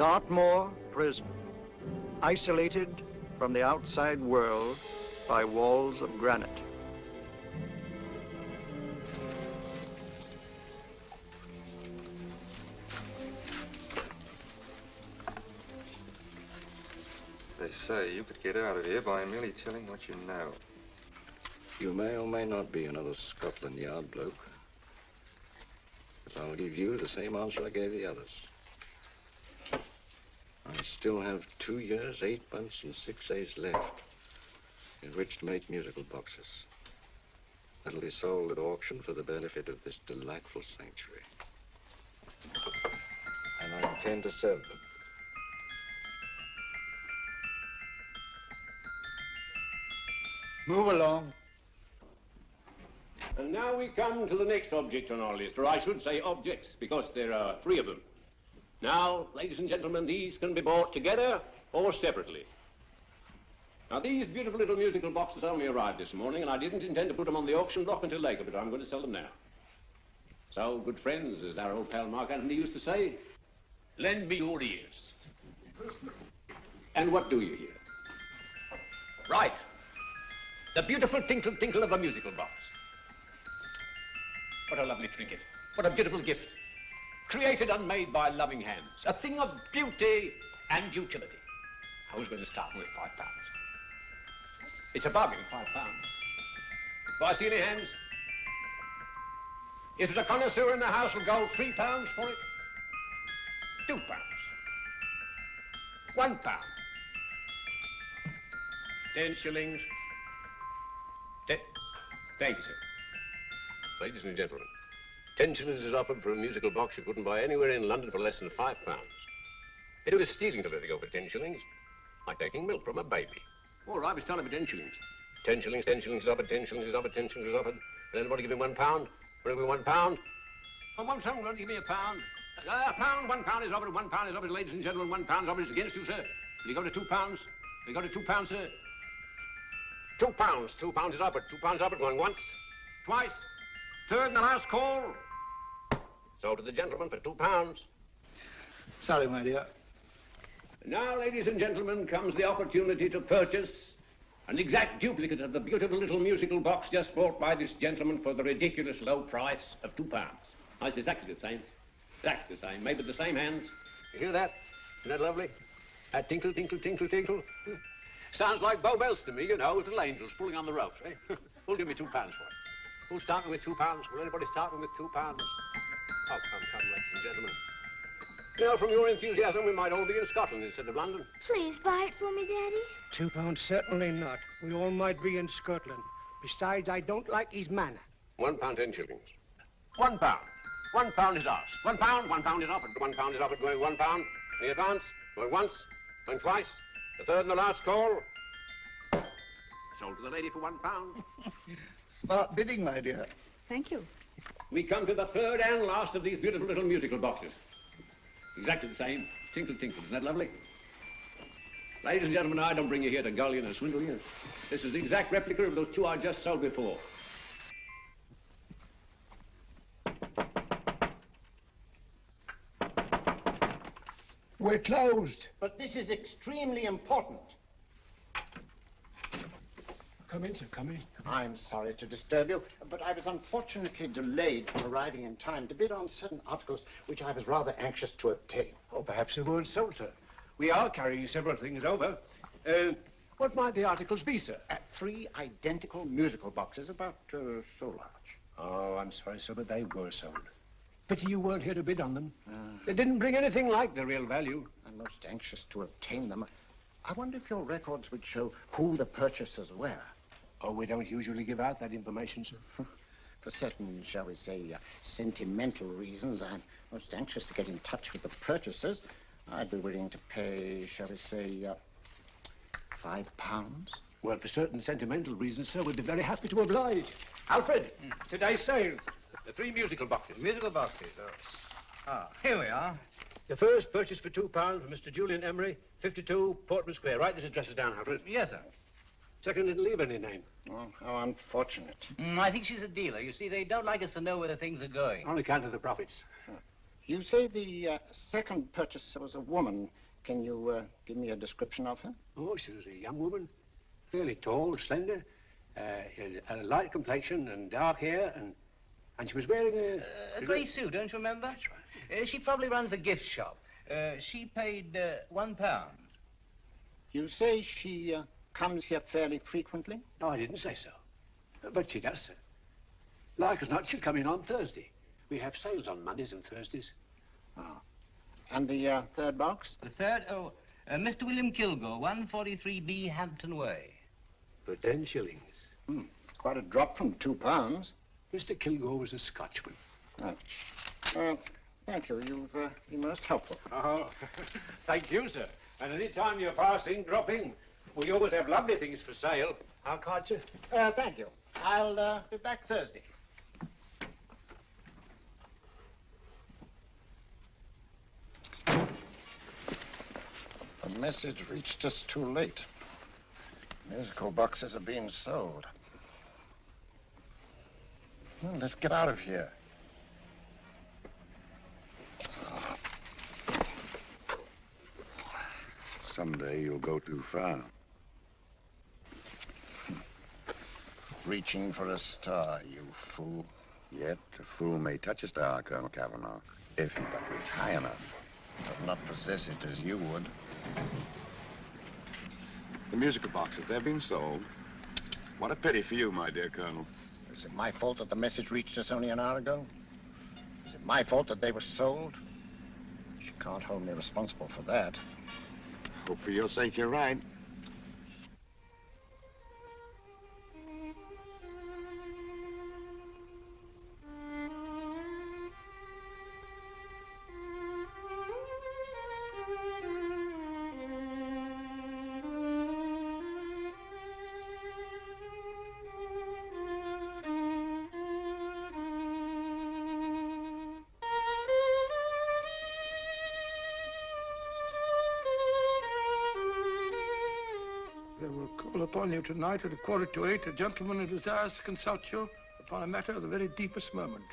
Dartmoor prison, isolated from the outside world by walls of granite. They say you could get out of here by merely telling what you know. You may or may not be another Scotland Yard bloke. But I'll give you the same answer I gave the others. I still have 2 years, 8 months, and 6 days left in which to make musical boxes. That'll be sold at auction for the benefit of this delightful sanctuary. And I intend to serve them. Move along. And now we come to the next object on our list, or I should say objects, because there are 3 of them. Now, ladies and gentlemen, these can be bought together or separately. Now, these beautiful little musical boxes only arrived this morning, and I didn't intend to put them on the auction block until later, but I'm going to sell them now. So, good friends, as our old pal Mark Antony used to say, lend me your ears. And what do you hear? Right. The beautiful tinkle tinkle of a musical box. What a lovely trinket. What a beautiful gift. Created and made by loving hands. A thing of beauty and utility. I was going to start with £5. It's a bargain, £5. Do I see any hands? If there's a connoisseur in the house, will go £3 for it. £2. £1. 10 shillings. Thank you, sir. Ladies and gentlemen, 10 shillings is offered for a musical box you couldn't buy anywhere in London for less than £5. It was stealing to let it go for 10 shillings, like taking milk from a baby. All right, we're selling for 10 shillings. 10 shillings, 10 shillings is offered, 10 shillings is offered, 10 shillings is offered. And then want to give me £1? Want to give me £1? Oh, won't someone give me £1? £1 is offered, £1 is offered, ladies and gentlemen, £1 offered is against you, sir. Will you go to £2? Will you go to £2, sir? £2, £2 is offered, £2 offered, going once, twice, third and the last call. So to the gentleman for £2. Sorry, my dear. Now, ladies and gentlemen, comes the opportunity to purchase an exact duplicate of the beautiful little musical box just bought by this gentleman for the ridiculous low price of £2. Oh, it's exactly the same. Exactly the same, made with the same hands. You hear that? Isn't that lovely? That tinkle, tinkle, tinkle, tinkle. Sounds like Bow Bells to me, you know, little angels pulling on the ropes, eh? Who'll give me £2 for it? Who'll start me with £2? Will anybody start me with £2? Oh, come, ladies and gentlemen. You know, from your enthusiasm, we might all be in Scotland instead of London. Please buy it for me, Daddy. £2, certainly not. We all might be in Scotland. Besides, I don't like his manner. £1, 10 shillings. £1. £1 is ours. £1 is offered. £1 is offered, going £1. In advance, going once, going twice. The third and the last call. Sold to the lady for £1. Smart bidding, my dear. Thank you. We come to the third and last of these beautiful little musical boxes. Exactly the same. Tinkle, tinkle. Isn't that lovely? Ladies and gentlemen, I don't bring you here to gull you and swindle you. This is the exact replica of those 2 I just sold before. We're closed. But this is extremely important. Come in, sir, come in. I'm sorry to disturb you, but I was unfortunately delayed from arriving in time to bid on certain articles which I was rather anxious to obtain. Oh, perhaps they weren't sold, sir. We are carrying several things over. What might the articles be, sir? 3 identical musical boxes, about so large. Oh, I'm sorry, sir, but they were sold. Pity you weren't here to bid on them. They didn't bring anything like the real value. I'm most anxious to obtain them. I wonder if your records would show who the purchasers were. Oh, we don't usually give out that information, sir. For certain, shall we say, sentimental reasons, I'm most anxious to get in touch with the purchasers. I'd be willing to pay, shall we say, £5. Well, for certain sentimental reasons, sir, we'd be very happy to oblige. Alfred, today's sales. The 3 musical boxes. Musical boxes, oh. Ah, here we are. The first purchased for £2 from Mr. Julian Emery, 52 Portman Square. Write this address down, Alfred. Yes, sir. Second didn't leave any name. Oh, how unfortunate. I think she's a dealer. You see, they don't like us to know where the things are going. On account of the profits. You say the second purchaser was a woman. Can you give me a description of her? Oh, she was a young woman, fairly tall, slender, had a light complexion and dark hair, and she was wearing A grey suit, don't you remember? That's right. She probably runs a gift shop. She paid £1. You say she comes here fairly frequently? No, I didn't say so. But she does, sir. Like as not, she'll come in on Thursday. We have sales on Mondays and Thursdays. Ah. And the third box? The third? Oh, Mr. William Kilgore, 143B Hampton Way. For 10 shillings. Quite a drop from £2. Mr. Kilgore was a Scotchman. Oh. Thank you. You've been most helpful. Oh, thank you, sir. And any time you're passing, drop in. We always have lovely things for sale. How card, sir? Thank you. I'll be back Thursday. The message reached us too late. Musical boxes are being sold. Well, let's get out of here. Someday you'll go too far. Reaching for a star, you fool. Yet a fool may touch a star, Colonel Cavanaugh, if he but reach high enough. But not possess it as you would. The musical boxes, they've been sold. What a pity for you, my dear Colonel. Is it my fault that the message reached us only an hour ago? Is it my fault that they were sold? You can't hold me responsible for that. Hope for your sake you're right. They will call upon you tonight at 7:45, a gentleman who desires to consult you upon a matter of the very deepest moment.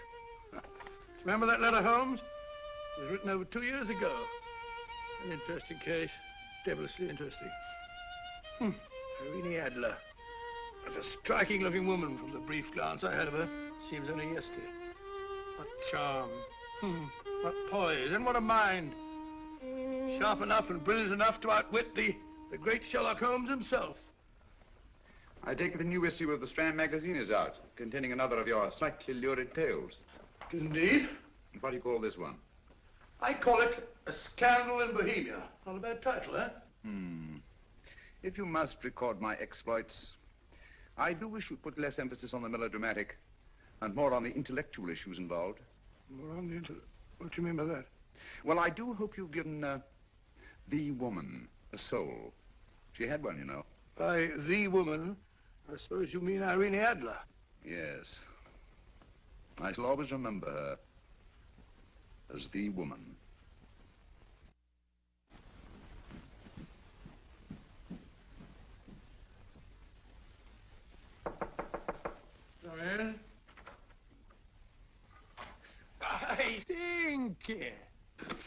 Remember that letter, Holmes? It was written over 2 years ago. An interesting case. Devilishly interesting. Irene Adler. What a striking-looking woman from the brief glance I had of her. Seems only yesterday. What charm. What poise. And what a mind. Sharp enough and brilliant enough to outwit the great Sherlock Holmes himself. I take it the new issue of the Strand magazine is out, containing another of your slightly lurid tales. Indeed. What do you call this one? I call it A Scandal in Bohemia. Not a bad title, eh? If you must record my exploits, I do wish you'd put less emphasis on the melodramatic and more on the intellectual issues involved. More on the what do you mean by that? Well, I do hope you've given the woman a soul. She had one, you know. By the woman, I suppose you mean Irene Adler. Yes. I shall always remember her as the woman. Joanne? I think.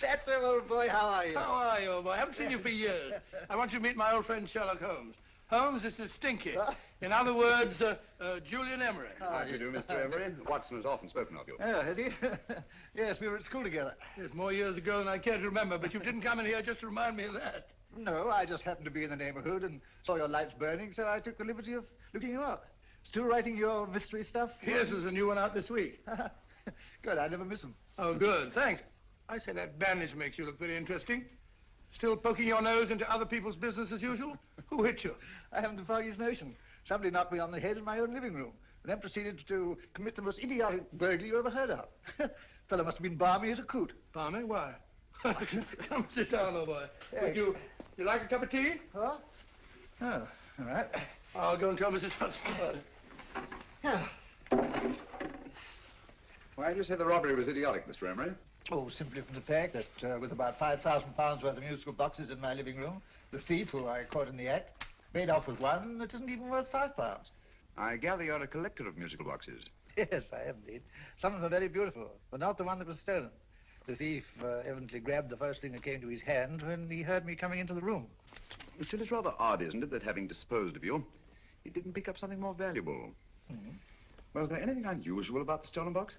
That's it, old boy. How are you? How are you, old boy? I haven't seen you for years. I want you to meet my old friend Sherlock Holmes. Holmes, this is Stinky. In other words, Julian Emery. How do you do, Mr. Emery? Watson has often spoken of you. Oh, has he? Yes, we were at school together. Yes, more years ago than I care to remember, but you didn't come in here just to remind me of that. No, I just happened to be in the neighborhood and saw your lights burning, so I took the liberty of looking you up. Still writing your mystery stuff? Yes, there's a new one out this week. Good, I never miss them. Oh, good, thanks. I say that bandage makes you look very interesting. Still poking your nose into other people's business as usual? Who hit you? I haven't the foggiest notion. Somebody knocked me on the head in my own living room, and then proceeded to commit the most idiotic burglary you ever heard of. Fellow must have been balmy as a coot. Balmy? Why? Come sit down, old boy. Thanks. Would you like a cup of tea? Huh? Oh, all right. I'll go and tell Mrs. Hudson. Why do you say the robbery was idiotic, Mr. Emery? Oh, simply from the fact that with about £5,000 worth of musical boxes in my living room, the thief, who I caught in the act, made off with one that isn't even worth £5. I gather you're a collector of musical boxes. Yes, I am indeed. Some of them are very beautiful, but not the one that was stolen. The thief evidently grabbed the first thing that came to his hand when he heard me coming into the room. Still, it's rather odd, isn't it, that having disposed of you, he didn't pick up something more valuable. Was there anything unusual about the stolen box?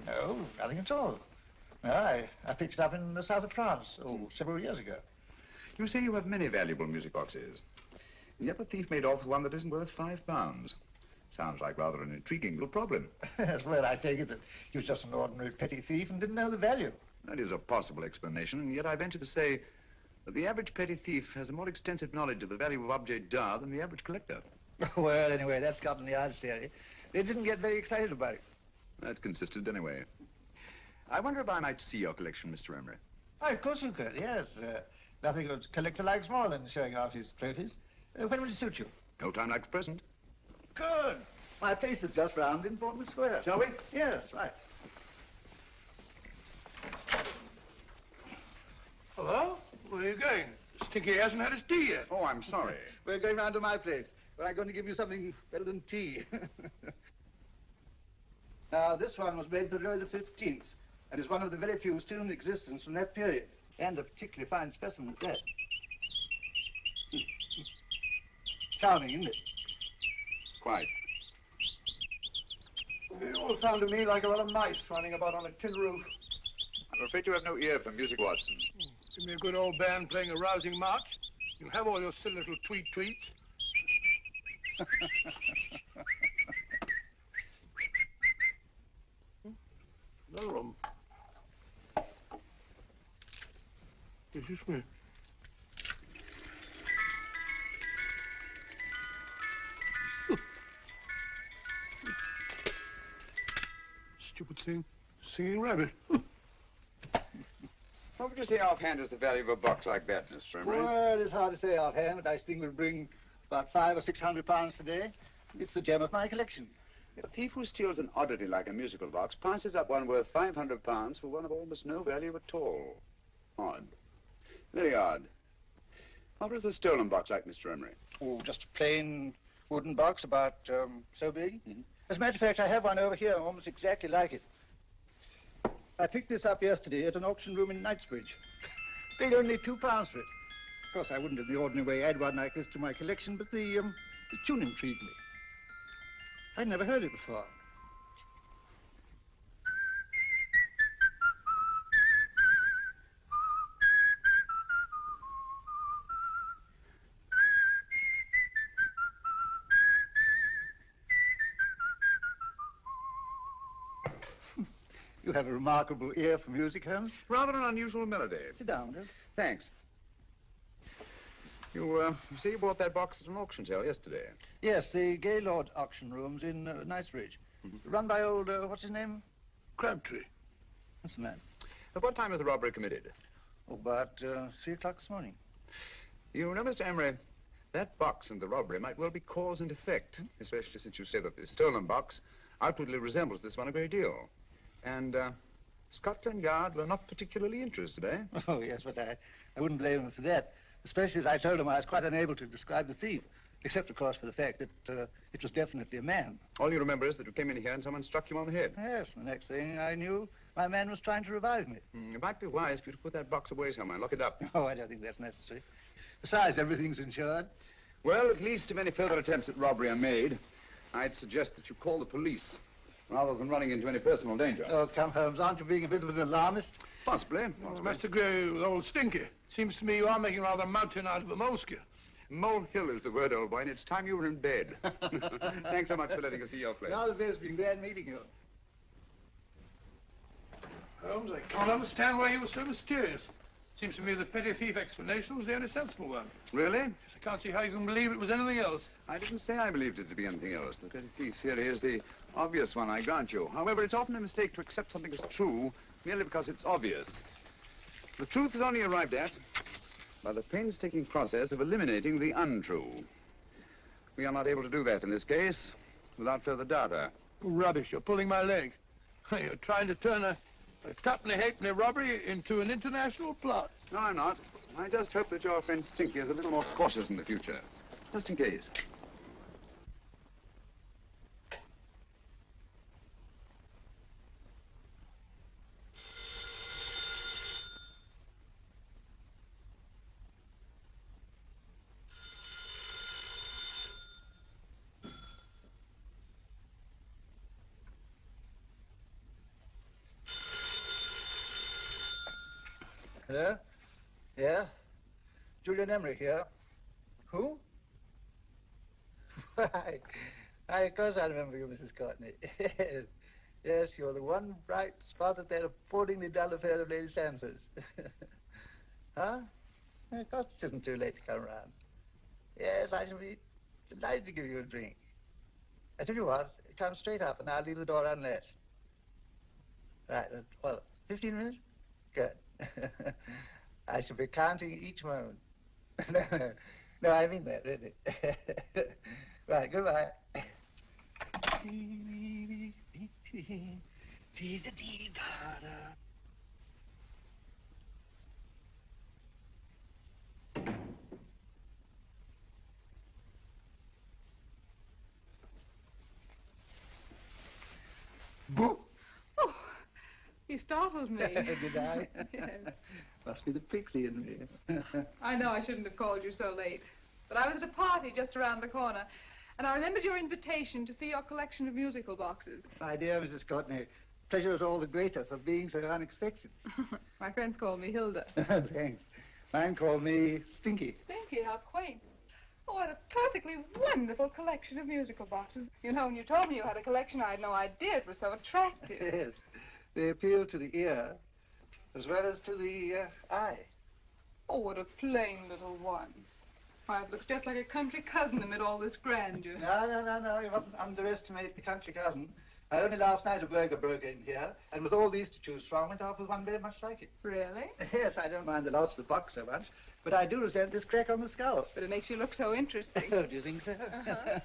No, nothing at all. No, I picked it up in the south of France, several years ago. You say you have many valuable music boxes, and yet the thief made off with one that isn't worth £5. Sounds like rather an intriguing little problem. Yes, well, I take it that he was just an ordinary petty thief and didn't know the value. That is a possible explanation, and yet I venture to say that the average petty thief has a more extensive knowledge of the value of objets d'art than the average collector. Well, anyway, that's Scotland Yard's theory. They didn't get very excited about it. That's consistent anyway. I wonder if I might see your collection, Mr. Emery. Oh, of course you could, yes. Nothing a collector likes more than showing off his trophies. When would it suit you? No time like the present. Good. My place is just round in Portman Square. Shall we? Yes, right. Hello? Where are you going? Stinky hasn't had his tea yet. Oh, I'm sorry. We're going round to my place, where I'm going to give you something better than tea. Now, this one was made for Louis XV, and is one of the very few still in existence from that period, and a particularly fine specimen at that. Charming, isn't it? Quite. It all sounded to me like a lot of mice running about on a tin roof. I'm afraid you have no ear for music, Watson. Give me a good old band playing a rousing march. You'll have all your silly little tweets. Another room. Is this me? Stupid thing. Singing rabbit. What would you say offhand is the value of a box like that, Mr. Emery? Well, it's hard to say offhand, but I think we'll bring about £500 or £600 today. It's the gem of my collection. A thief who steals an oddity like a musical box passes up one worth £500 for one of almost no value at all. Odd. Very odd. What was the stolen box like, Mr. Emery? Oh, just a plain wooden box about so big. As a matter of fact, I have one over here almost exactly like it. I picked this up yesterday at an auction room in Knightsbridge. Paid only £2 for it. Of course, I wouldn't in the ordinary way add one like this to my collection, but the tune intrigued me. I'd never heard it before. You have a remarkable ear for music, Holmes. Rather an unusual melody. Sit down, Holmes. Thanks. You say you bought that box at an auction sale yesterday? Yes, the Gaylord auction rooms in Knightsbridge. Run by old, what's his name? Crabtree. That's the man. At what time was the robbery committed? Oh, about 3 o'clock this morning. You know, Mr. Emery, that box and the robbery might well be cause and effect, especially since you say that the stolen box outwardly resembles this one a great deal. And Scotland Yard were not particularly interested, eh? Oh, yes, but I wouldn't blame him for that. Especially as I told him I was quite unable to describe the thief. Except, of course, for the fact that it was definitely a man. All you remember is that you came in here and someone struck you on the head. Yes, the next thing I knew, my man was trying to revive me. It might be wise for you to put that box away somewhere and lock it up. Oh, I don't think that's necessary. Besides, everything's insured. Well, at least if any further attempts at robbery are made, I'd suggest that you call the police, rather than running into any personal danger. Oh, come, Holmes, aren't you being a bit of an alarmist? Possibly. Well, I must agree with old Stinky. Seems to me you are making rather a mountain out of a moleskin. Molehill is the word, old boy, and it's time you were in bed. Thanks so much for letting us see your place. Now the best, been glad meeting you. Holmes, I can't understand why you were so mysterious. Seems to me the petty thief explanation was the only sensible one. Really? Yes, I can't see how you can believe it was anything else. I didn't say I believed it to be anything else. The petty thief theory is the obvious one, I grant you. However, it's often a mistake to accept something as true merely because it's obvious. The truth is only arrived at by the painstaking process of eliminating the untrue. We are not able to do that in this case without further data. Rubbish, you're pulling my leg. You're trying to turn a tuppenny halfpenny robbery into an international plot. No, I'm not. I just hope that your friend Stinky is a little more cautious in the future, just in case. Hello? Yeah? Julian Emery here. Who? Why, of course I remember you, Mrs. Courtney. Yes, you're the one bright spot at that appallingly dull affair of Lady Sanford's. Huh? Of course it isn't too late to come round. Yes, I shall be delighted to give you a drink. I tell you what, come straight up and I'll leave the door unlatched. Right, well, 15 minutes? Good. I shall be counting each moment. No, I mean that, really. Right, goodbye. Boo! Oh, you startled me. Did I? Yes. Must be the pixie in me. I know I shouldn't have called you so late, but I was at a party just around the corner, and I remembered your invitation to see your collection of musical boxes. My dear Mrs. Courtney, pleasure is all the greater for being so unexpected. My friends call me Hilda. Thanks. Mine call me Stinky. Stinky, how quaint. Oh, what a perfectly wonderful collection of musical boxes. You know, when you told me you had a collection, I had no idea it was so attractive. Yes. They appeal to the ear as well as to the eye. Oh, what a plain little one. Why, it looks just like a country cousin amid all this grandeur. No. You mustn't underestimate the country cousin. Only last night a burglar broke in here, and with all these to choose from, went off with one very much like it. Really? Yes, I don't mind the loss of the box so much, but I do resent this crack on the skull. But it makes you look so interesting. Oh, do you think so? Uh-huh.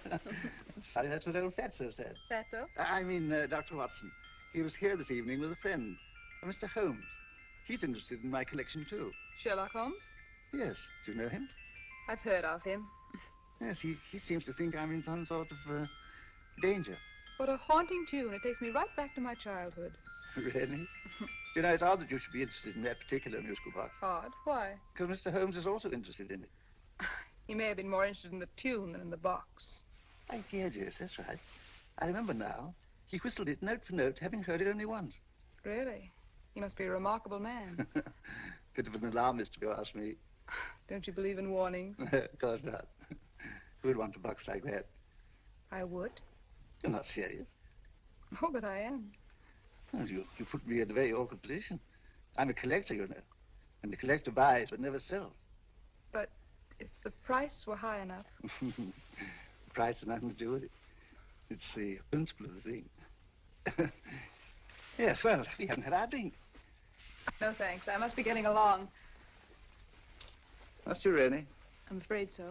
It's funny, that's what old Fatso said. Fatso? I mean, Dr. Watson. He was here this evening with a friend, Mr. Holmes. He's interested in my collection, too. Sherlock Holmes? Yes. Do you know him? I've heard of him. Yes, he seems to think I'm in some sort of danger. What a haunting tune. It takes me right back to my childhood. Really? You know, it's odd that you should be interested in that particular musical box. Odd? Why? Because Mr. Holmes is also interested in it. He may have been more interested in the tune than in the box. My dear, yes, that's right. I remember now. He whistled it note for note, having heard it only once. Really? He must be a remarkable man. Bit of an alarmist, if you ask me. Don't you believe in warnings? Of course not. Who would want a box like that? I would. You're not serious. Oh, but I am. Well, you put me in a very awkward position. I'm a collector, you know. And the collector buys but never sells. But if the price were high enough... The price has nothing to do with it. It's the principle of the thing. Yes, well, we haven't had our drink. No, thanks. I must be getting along. Must you really? I'm afraid so.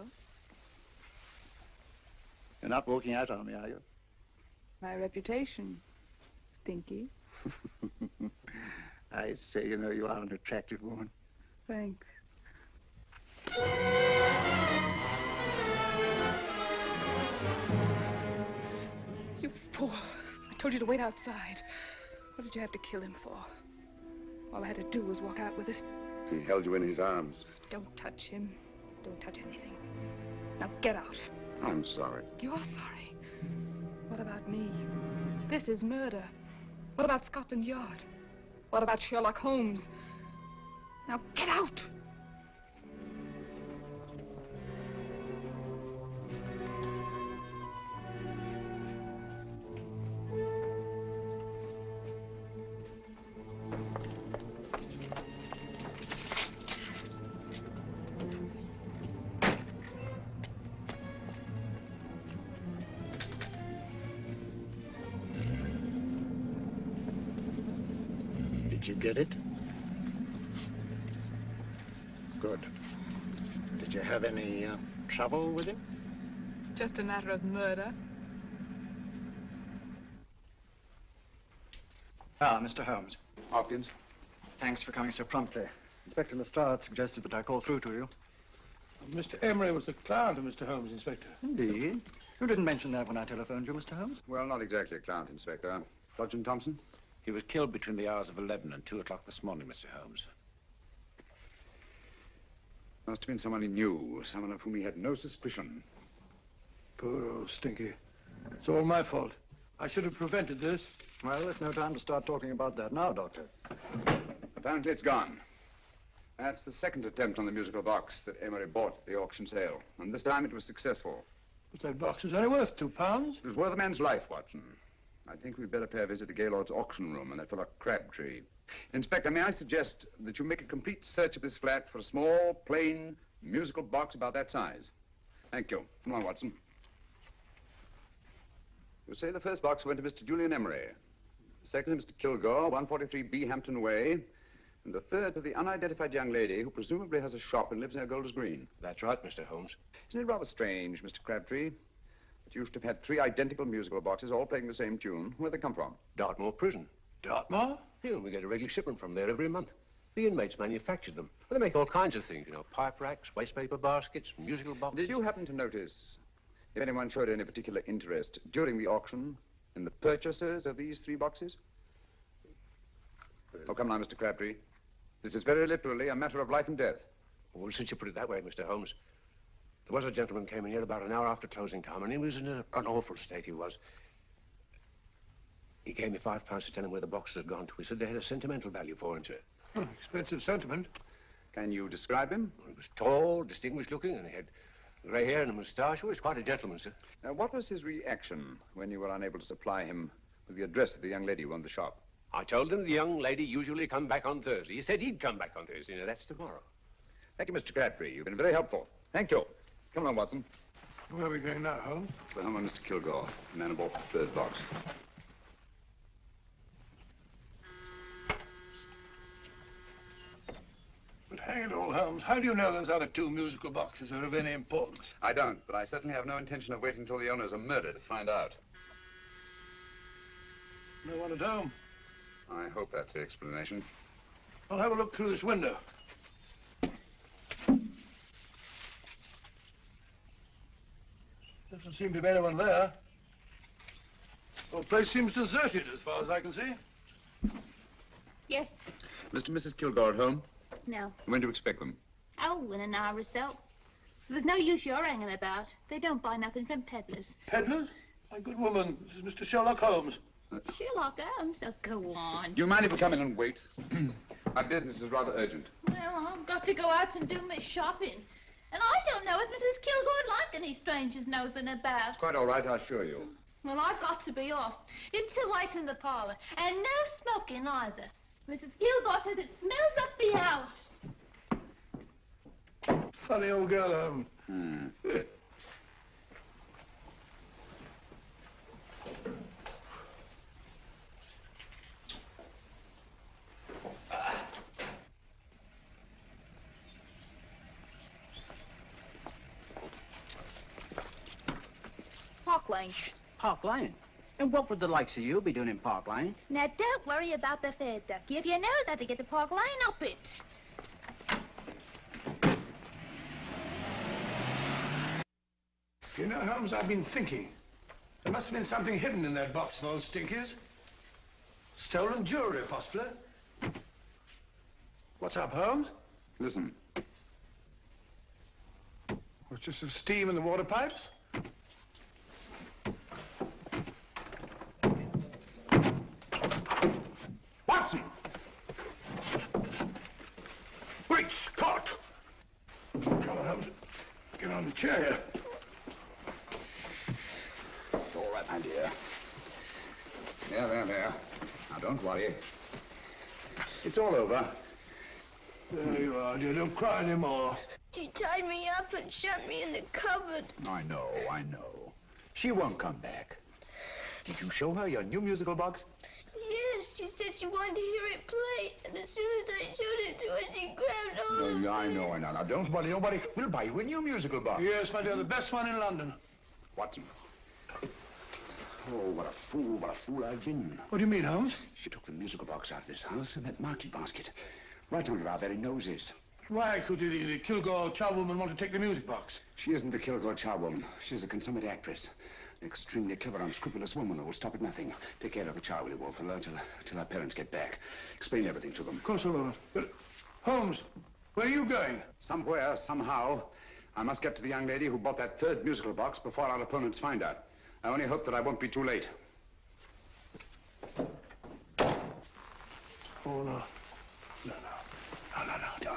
You're not walking out on me, are you? My reputation, Stinky. I say, you know, you are an attractive woman. Thanks. You fool. I told you to wait outside. What did you have to kill him for? All I had to do was walk out with us. He held you in his arms. Don't touch him. Don't touch anything. Now get out. I'm sorry. You're sorry. What about me? This is murder. What about Scotland Yard? What about Sherlock Holmes? Now get out! Did you get it? Good. Did you have any trouble with him? Just a matter of murder. Ah, Mr. Holmes. Hopkins. Thanks for coming so promptly. Inspector Lestrade suggested that I call through to you. Mr. Emery was the client of Mr. Holmes, Inspector. Indeed. You didn't mention that when I telephoned you, Mr. Holmes. Well, not exactly a client, Inspector. Sergeant Thompson? He was killed between the hours of 11 and 2 o'clock this morning, Mr. Holmes. Must have been someone he knew, someone of whom he had no suspicion. Poor old Stinky. It's all my fault. I should have prevented this. Well, there's no time to start talking about that now, Doctor. Apparently it's gone. That's the second attempt on the musical box that Emery bought at the auction sale. And this time it was successful. But that box was only worth £2. It was worth a man's life, Watson. I think we'd better pay a visit to Gaylord's auction room and that fellow Crabtree. Inspector, may I suggest that you make a complete search of this flat for a small, plain, musical box about that size? Thank you. Come on, Watson. You say the first box went to Mr. Julian Emery. The second to Mr. Kilgore, 143B Hampton Way. And the third to the unidentified young lady who presumably has a shop and lives near Golders Green. That's right, Mr. Holmes. Isn't it rather strange, Mr. Crabtree, that you should have had 3 identical musical boxes all playing the same tune? Where'd they come from? Dartmoor Prison. Dartmoor? Yeah, we get a regular shipment from there every month. The inmates manufacture them. Well, they make all kinds of things, you know, pipe racks, waste paper baskets, musical boxes. Did you happen to notice if anyone showed any particular interest during the auction in the purchasers of these 3 boxes? Oh, come now, Mr. Crabtree. This is very literally a matter of life and death. Well, since you put it that way, Mr. Holmes, there was a gentleman came in here about an hour after closing time, and he was in an awful state, he was. He gave me £5 to tell him where the boxes had gone to. He said they had a sentimental value for him, sir. Expensive sentiment. Can you describe him? He was tall, distinguished looking, and he had grey hair and a moustache. He was quite a gentleman, sir. What was his reaction when you were unable to supply him with the address of the young lady who owned the shop? I told him the young lady usually come back on Thursday. He said he'd come back on Thursday. Now, that's tomorrow. Thank you, Mr. Crabtree. You've been very helpful. Thank you. Come on, Watson. Where are we going now, Holmes? To the home of Mr. Kilgore, the man who bought the 3rd box. But hang it all, Holmes, how do you know those other 2 musical boxes are of any importance? I don't, but I certainly have no intention of waiting until the owners are murdered to find out. No one at home. I hope that's the explanation. I'll have a look through this window. Doesn't seem to be anyone there. The whole place seems deserted as far as I can see. Yes. Mr. and Mrs. Kilgore at home? No. When do you expect them? Oh, in an hour or so. There's no use you're hanging about. They don't buy nothing from peddlers. Peddlers? My good woman, this is Mr. Sherlock Holmes. Sherlock Holmes? Oh, go on. Do you mind if we come in and wait? My business is rather urgent. Well, I've got to go out and do my shopping. And I don't know if Mrs. Kilgore like any strangers nosing about. Quite all right, I assure you. Well, I've got to be off. It's too white in the parlor. And no smoking either. Mrs. Kilgore says it smells up the house. Funny old girl, Holmes. Park Lane. Park Lane? And what would the likes of you be doing in Park Lane? Now, don't worry about the fare, Ducky. If you knows how to get to Park Lane, up it. You know, Holmes, I've been thinking. There must have been something hidden in that box of old stinkies. Stolen jewelry, possibly. What's up, Holmes? Listen. What's just the steam in the water pipes? Watson! Great Scott! Come on, Holmes. Get on the chair here. It's all right, my dear. There. Now, don't worry. It's all over. There you are, dear. Don't cry anymore. She tied me up and shut me in the cupboard. I know. She won't come back. Did you show her your new musical box? Yes, she said she wanted to hear it play, and as soon as I showed it to her, she grabbed hold of it. I know. Now, don't worry. Nobody will buy you a new musical box. Yes, my dear, the best one in London. Watson. Oh, what a fool I've been. What do you mean, Holmes? She took the musical box out of this house in that market basket, right under our very noses. Why could the Kilgore charwoman want to take the music box? She isn't the Kilgore charwoman. She's a consummate actress. An extremely clever, unscrupulous woman who will stop at nothing. Take care of the child, will you, Wolf, till our parents get back. Explain everything to them. Of course I will. But, Holmes, where are you going? Somewhere, somehow, I must get to the young lady who bought that 3rd musical box before our opponents find out. I only hope that I won't be too late. Oh, no. No.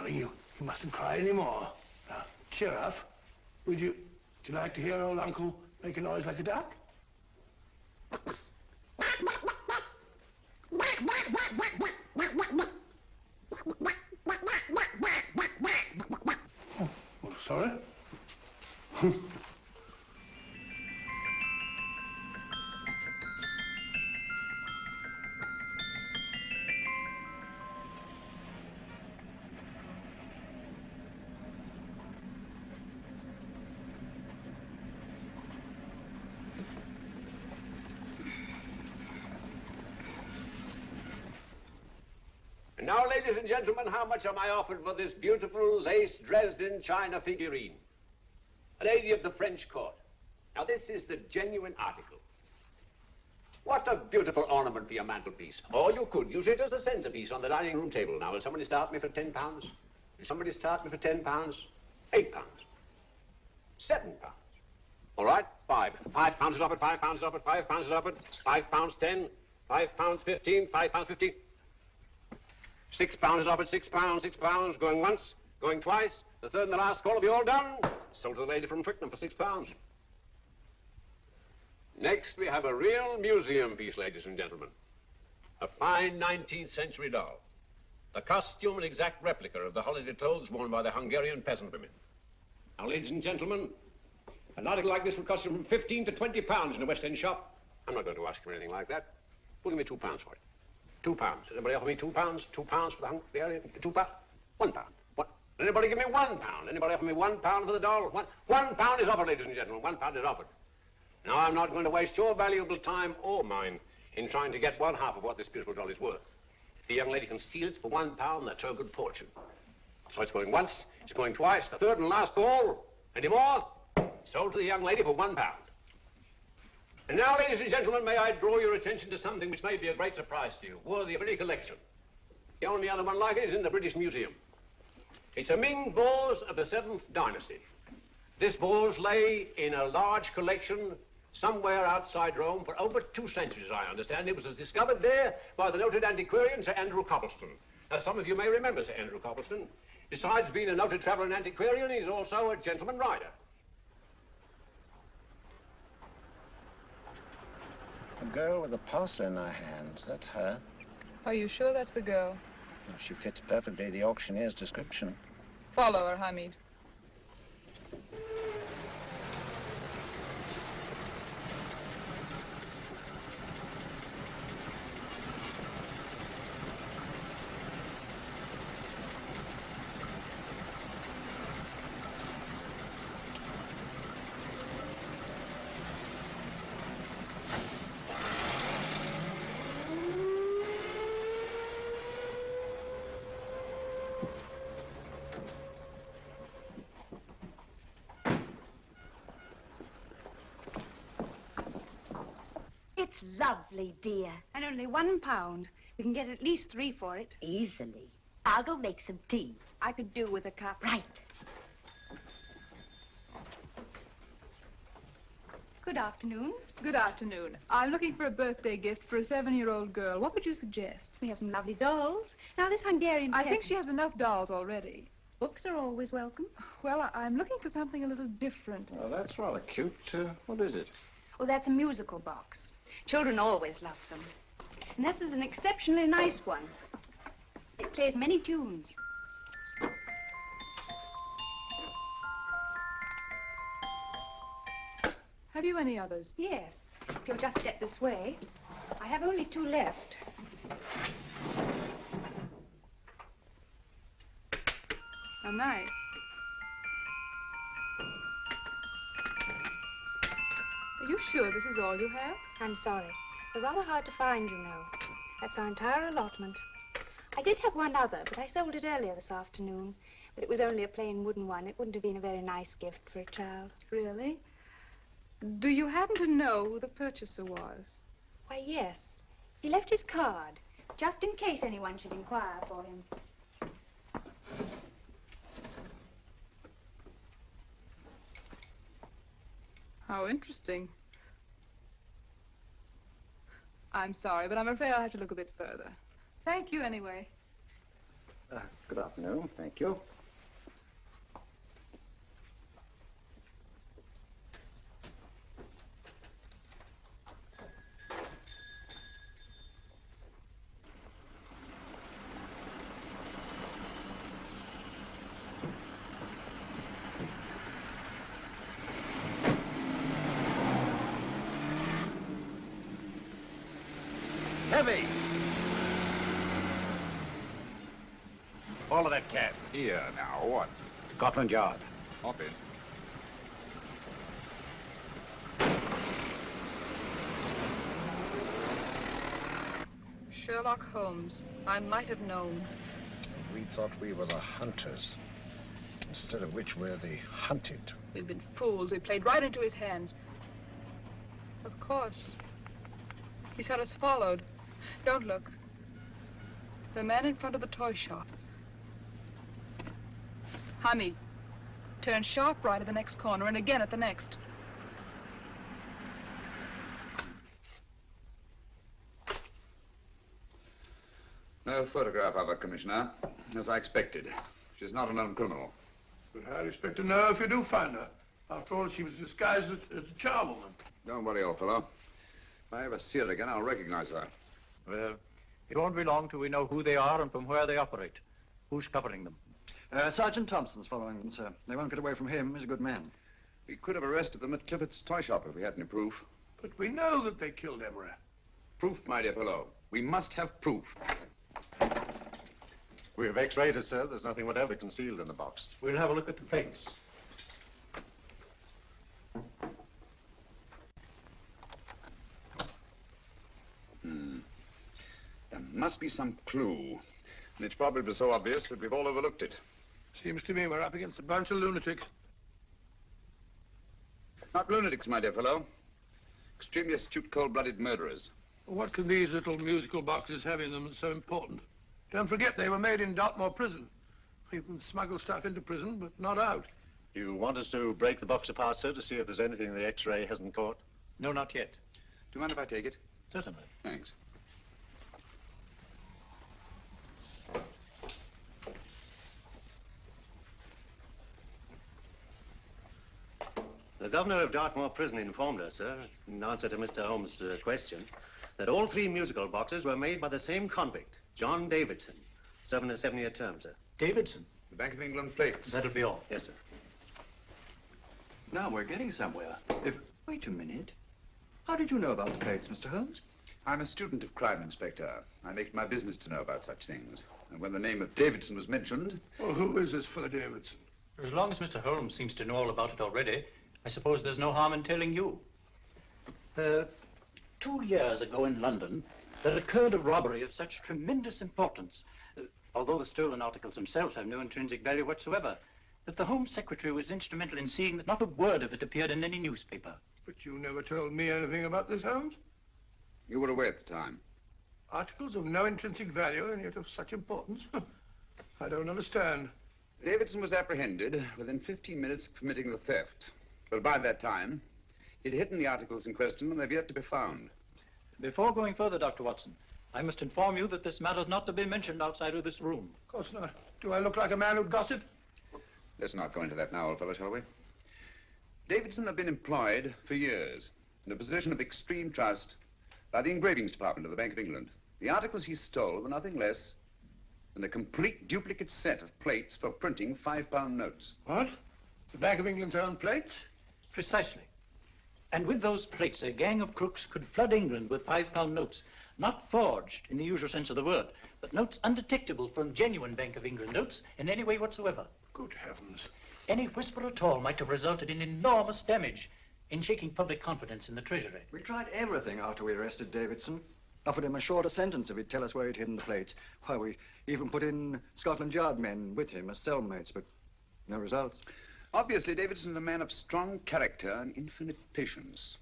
darling, you mustn't cry anymore. Now, cheer up. Would you like to hear old Uncle make a noise like a duck? Oh, sorry. And now, ladies and gentlemen, how much am I offered for this beautiful lace Dresden china figurine? A lady of the French court. Now, this is the genuine article. What a beautiful ornament for your mantelpiece. Or you could use it as a centerpiece on the dining room table. Now, will somebody start me for £10? Will somebody start me for £10? £8? £7? All right, £5 is offered, £5 is offered, £5 is offered, £5, 10, £5, 15, £5, 15. £6 is offered, £6, going once, going twice. The third and the last call will be all done. Sold to the lady from Twickenham for £6. Next, we have a real museum piece, ladies and gentlemen. A fine 19th century doll. The costume an exact replica of the holiday clothes worn by the Hungarian peasant women. Now, ladies and gentlemen, an article like this would cost you from £15 to £20 in a West End shop. I'm not going to ask you anything like that. Well, give me £2 for it. £2. Does anybody offer me £2? £2 for the Hungarian? £2? £1. What? Anybody give me £1? Anybody offer me £1 for the doll? £1 is offered, ladies and gentlemen. £1 is offered. Now, I'm not going to waste your valuable time or mine in trying to get one half of what this beautiful doll is worth. If the young lady can steal it for £1, that's her good fortune. So it's going once, it's going twice, the third and last call. Any more? Sold to the young lady for £1. And now, ladies and gentlemen, may I draw your attention to something which may be a great surprise to you, worthy of any collection. The only other one like it is in the British Museum. It's a Ming vase of the 7th dynasty. This vase lay in a large collection somewhere outside Rome for over 2 centuries, I understand. It was discovered there by the noted antiquarian, Sir Andrew Coppleston. Now, some of you may remember Sir Andrew Coppleston. Besides being a noted traveller and antiquarian, he's also a gentleman rider. A girl with a parcel in her hands, that's her. Are you sure that's the girl? Well, she fits perfectly the auctioneer's description. Follow her, Hamid. It's lovely, dear. And only £1. We can get at least 3 for it. Easily. I'll go make some tea. I could do with a cup. Right. Good afternoon. Good afternoon. I'm looking for a birthday gift for a 7-year-old girl. What would you suggest? We have some lovely dolls. Now, this Hungarian I think she has enough dolls already. Books are always welcome. Well, I'm looking for something a little different. Oh, that's rather cute. What is it? Oh, that's a musical box. Children always love them. And this is an exceptionally nice one. It plays many tunes. Have you any others? Yes. If you'll just step this way. I have only 2 left. How nice. Are you sure this is all you have? I'm sorry. They're rather hard to find, you know. That's our entire allotment. I did have one other, but I sold it earlier this afternoon. But it was only a plain wooden one. It wouldn't have been a very nice gift for a child. Really? Do you happen to know who the purchaser was? Why, yes. He left his card, just in case anyone should inquire for him. How interesting. I'm sorry, but I'm afraid I'll have to look a bit further. Thank you anyway. Good afternoon. Thank you. Heavy! All of that cab. Here, now, what? Scotland Yard. Hop in. Sherlock Holmes. I might have known. We thought we were the hunters, instead of which we're the hunted. We've been fooled. We played right into his hands. Of course. He's had us followed. Don't look. The man in front of the toy shop. Hamid, turn sharp right at the next corner and again at the next. No photograph of her, Commissioner, as I expected. She's not a known criminal. But how do you expect to know if you do find her? After all, she was disguised as a charwoman. Don't worry, old fellow. If I ever see her again, I'll recognize her. Well, it won't be long till we know who they are and from where they operate. Who's covering them? Sergeant Thompson's following them, sir. They won't get away from him. He's a good man. We could have arrested them at Cliffort's toy shop if we had any proof. But we know that they killed Emery. Proof, my dear fellow. We must have proof. We have x-rayed it, sir. There's nothing whatever concealed in the box. We'll have a look at the plates. There must be some clue. And it's probably so obvious that we've all overlooked it. Seems to me we're up against a bunch of lunatics. Not lunatics, my dear fellow. Extremely astute, cold-blooded murderers. What can these little musical boxes have in them that's so important? Don't forget, they were made in Dartmoor prison. You can smuggle stuff into prison, but not out. You want us to break the box apart, sir, to see if there's anything the x-ray hasn't caught? No, not yet. Do you mind if I take it? Certainly. Thanks. The governor of Dartmoor Prison informed us, sir, in answer to Mr. Holmes' question, that all 3 musical boxes were made by the same convict, John Davidson, serving a 7-year term, sir. Davidson? The Bank of England plates. That'll be all. Yes, sir. Now we're getting somewhere. Wait a minute. How did you know about the plates, Mr. Holmes? I'm a student of crime, Inspector. I make it my business to know about such things. And when the name of Davidson was mentioned... Well, who is this fellow Davidson? As long as Mr. Holmes seems to know all about it already, I suppose there's no harm in telling you. 2 years ago in London, there occurred a robbery of such tremendous importance, although the stolen articles themselves have no intrinsic value whatsoever, that the Home Secretary was instrumental in seeing that not a word of it appeared in any newspaper. But you never told me anything about this, Holmes. You were away at the time. Articles of no intrinsic value and yet of such importance? I don't understand. Davidson was apprehended within 15 minutes of committing the theft. But by that time, he'd hidden the articles in question and they've yet to be found. Before going further, Dr. Watson, I must inform you that this matter's not to be mentioned outside of this room. Of course not. Do I look like a man who'd gossip? Let's not go into that now, old fellow, shall we? Davidson had been employed for years in a position of extreme trust by the engravings department of the Bank of England. The articles he stole were nothing less than a complete duplicate set of plates for printing £5 notes. What? The Bank of England's own plates? Precisely. And with those plates, a gang of crooks could flood England with £5 notes, not forged in the usual sense of the word, but notes undetectable from genuine Bank of England notes in any way whatsoever. Good heavens. Any whisper at all might have resulted in enormous damage in shaking public confidence in the Treasury. We tried everything after we arrested Davidson. Offered him a shorter sentence if he'd tell us where he'd hidden the plates. Why, we even put in Scotland Yard men with him as cellmates, but no results. Obviously, Davidson's a man of strong character and infinite patience.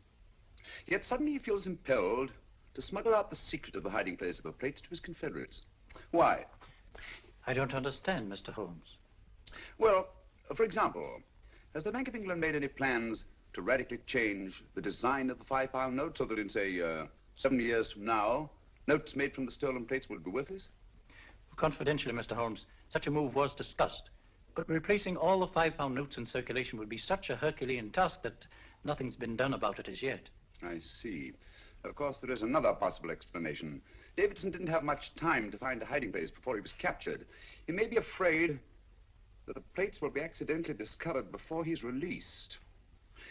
Yet suddenly he feels impelled to smuggle out the secret of the hiding place of the plates to his confederates. Why? I don't understand, Mr. Holmes. Well, for example, has the Bank of England made any plans to radically change the design of the £5 note so that in, say, 7 years from now, notes made from the stolen plates would be worthless? Confidentially, Mr. Holmes, such a move was discussed. But replacing all the £5 notes in circulation would be such a Herculean task that nothing's been done about it as yet. I see. Of course, there is another possible explanation. Davidson didn't have much time to find a hiding place before he was captured. He may be afraid that the plates will be accidentally discovered before he's released.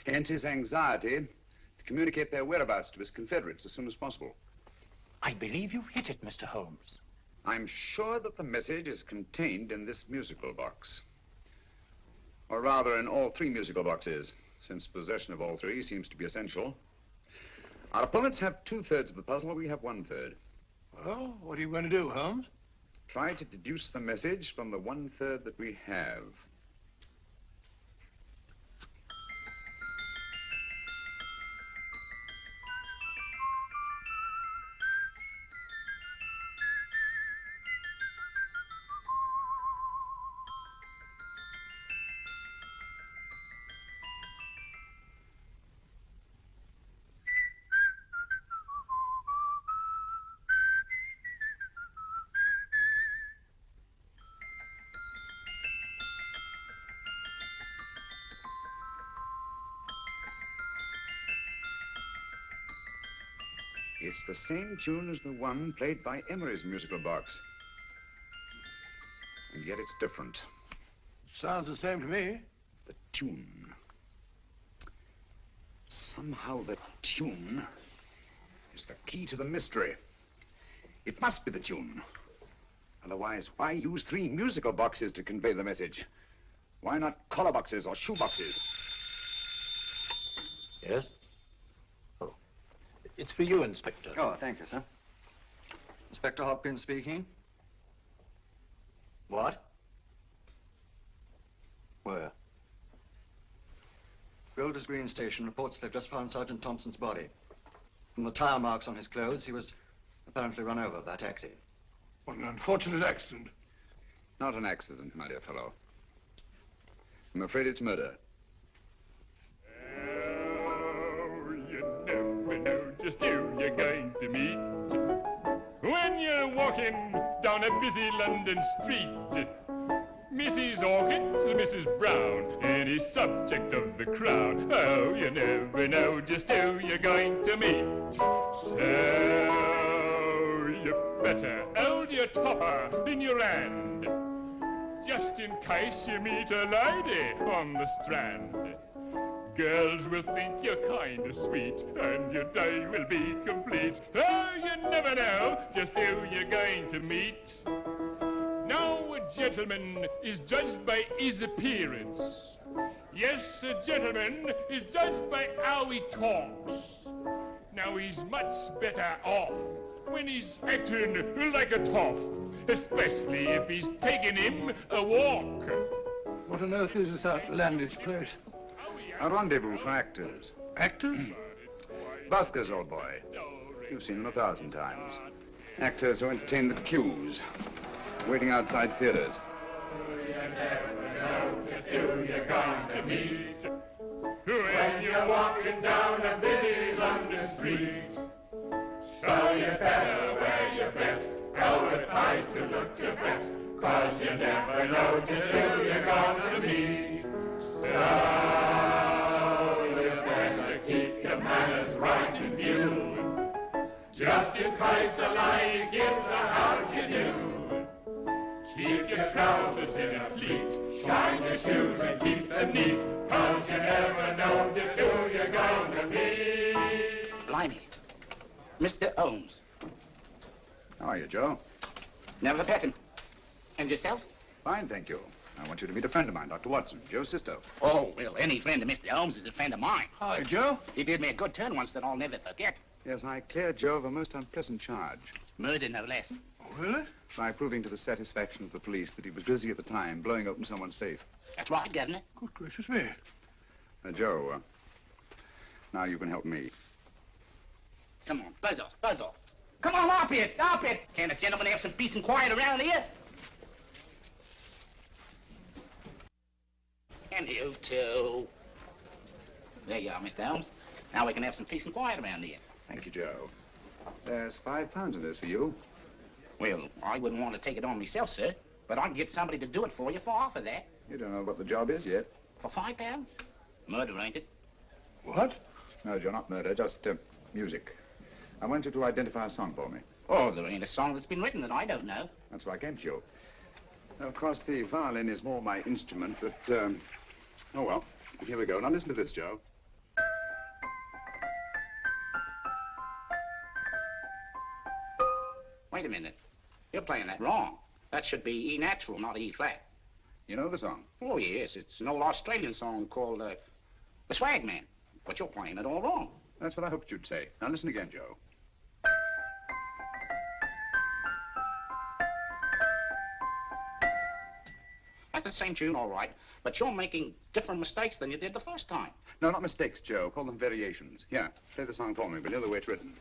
Hence his anxiety to communicate their whereabouts to his confederates as soon as possible. I believe you've hit it, Mr. Holmes. I'm sure that the message is contained in this musical box. Or rather, in all three musical boxes, since possession of all three seems to be essential. Our opponents have 2/3 of the puzzle, we have 1/3. Well, what are you going to do, Holmes? Try to deduce the message from the 1/3 that we have. It's the same tune as the one played by Emery's musical box. And yet it's different. Sounds the same to me. The tune. Somehow the tune is the key to the mystery. It must be the tune. Otherwise, why use 3 musical boxes to convey the message? Why not collar boxes or shoe boxes? Yes? Oh. It's for you, Inspector. Oh, thank you, sir. Inspector Hopkins speaking. What? Where? Golders Green Station reports they've just found Sergeant Thompson's body. From the tire marks on his clothes, he was apparently run over by a taxi. What an unfortunate accident. Not an accident, my dear fellow. I'm afraid it's murder. Oh, you never know just who you're going to meet when you're walking down a busy London street. Mrs. Hawkins, Mrs. Brown, any subject of the crowd. Oh, you never know just who you're going to meet. So you better hold your topper in your hand, just in case you meet a lady on the Strand. Girls will think you're kind of sweet, and your day will be complete. Oh, you never know just who you're going to meet. Now, a gentleman is judged by his appearance. Yes, a gentleman is judged by how he talks. Now, he's much better off when he's acting like a toff, especially if he's taking him a walk. What on earth is this outlandish place? A rendezvous for actors. Actors? Buskers, old boy. You've seen them 1,000 times. Actors who entertain the queues, waiting outside theaters. You never know just who you're going to meet when you're walking down a busy London street. So you better wear your best, advertise to look your best, 'cause you never know just who you're going to meet. So you better keep your manners right in view, just in case a lady gives a how do you do. Keep your trousers in a pleat, shine your shoes and keep them neat, 'cause you never know just who you're going to meet. Blimey. Mr. Holmes. How are you, Joe? Never met him. And yourself? Fine, thank you. I want you to meet a friend of mine, Dr. Watson, Joe's sister. Oh, well, any friend of Mr. Holmes is a friend of mine. Hi, Joe. He did me a good turn once that I'll never forget. Yes, I cleared Joe of a most unpleasant charge. Murder, no less. Oh, really? By proving to the satisfaction of the police that he was busy at the time blowing open someone's safe. That's right, Governor. Good gracious me. Joe, now you can help me. Come on, buzz off, buzz off. Come on, up it, up it. Can't a gentleman have some peace and quiet around here? And you too. There you are, Mr. Holmes. Now we can have some peace and quiet around here. Thank you, Joe. There's £5 in this for you. Well, I wouldn't want to take it on myself, sir. But I can get somebody to do it for you for half of that. You don't know what the job is yet. For £5? Murder, ain't it? What? No, Joe, not murder, just music. I want you to identify a song for me. Oh, there ain't a song that's been written that I don't know. That's why I came to you. Of course, the violin is more my instrument, but, oh, well, here we go. Now, listen to this, Joe. Wait a minute. You're playing that wrong. That should be E natural, not E flat. You know the song? Oh, yes. It's an old Australian song called, The Swag Man. But you're playing it all wrong. That's what I hoped you'd say. Now, listen again, Joe. That's the same tune, all right. But you're making different mistakes than you did the first time. No, not mistakes, Joe. Call them variations. Here, play the song for me, will you, the way it's written.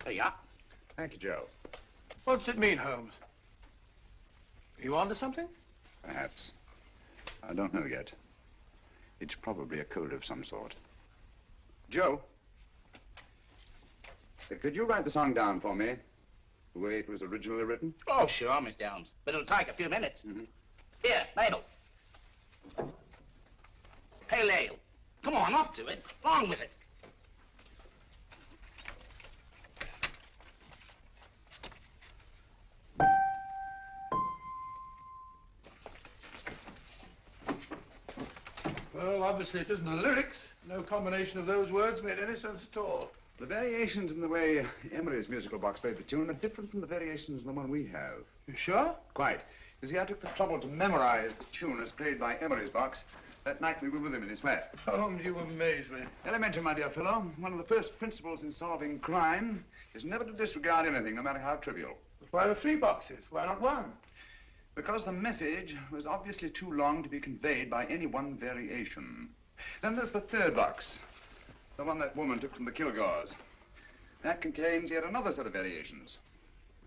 There you are. Thank you, Joe. What's it mean, Holmes? Are you onto something? Perhaps. I don't know yet. It's probably a code of some sort. Joe, could you write the song down for me, the way it was originally written? Oh, sure, Mr. Holmes. But it'll take a few minutes. Here, Mabel. Pale ale. Come on, up to it. Along with it. Well, obviously it isn't the lyrics. No combination of those words made any sense at all. The variations in the way Emery's musical box played the tune are different from the variations in the one we have. You sure? Quite. You see, I took the trouble to memorize the tune as played by Emery's box that night we were with him in his flat. Holmes, you amaze me. Elementary, my dear fellow. One of the first principles in solving crime is never to disregard anything, no matter how trivial. But why the 3 boxes? Why not 1? Because the message was obviously too long to be conveyed by any one variation. Then there's the 3rd box, the one that woman took from the Kilgores. That contains yet another set of variations.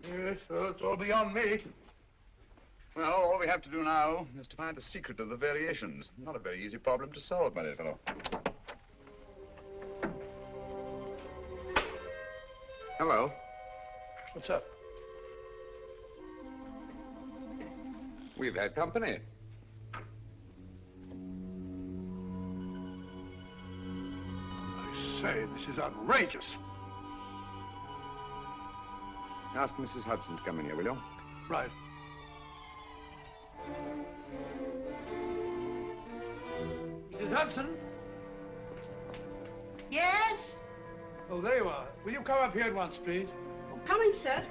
Yes, well, it's all beyond me. Well, all we have to do now is to find the secret of the variations. Not a very easy problem to solve, my dear fellow. Hello. What's up? We've had company. I say, this is outrageous. Ask Mrs. Hudson to come in here, will you? Right. Mrs. Hudson? Yes? Oh, there you are. Will you come up here at once, please? Coming, sir.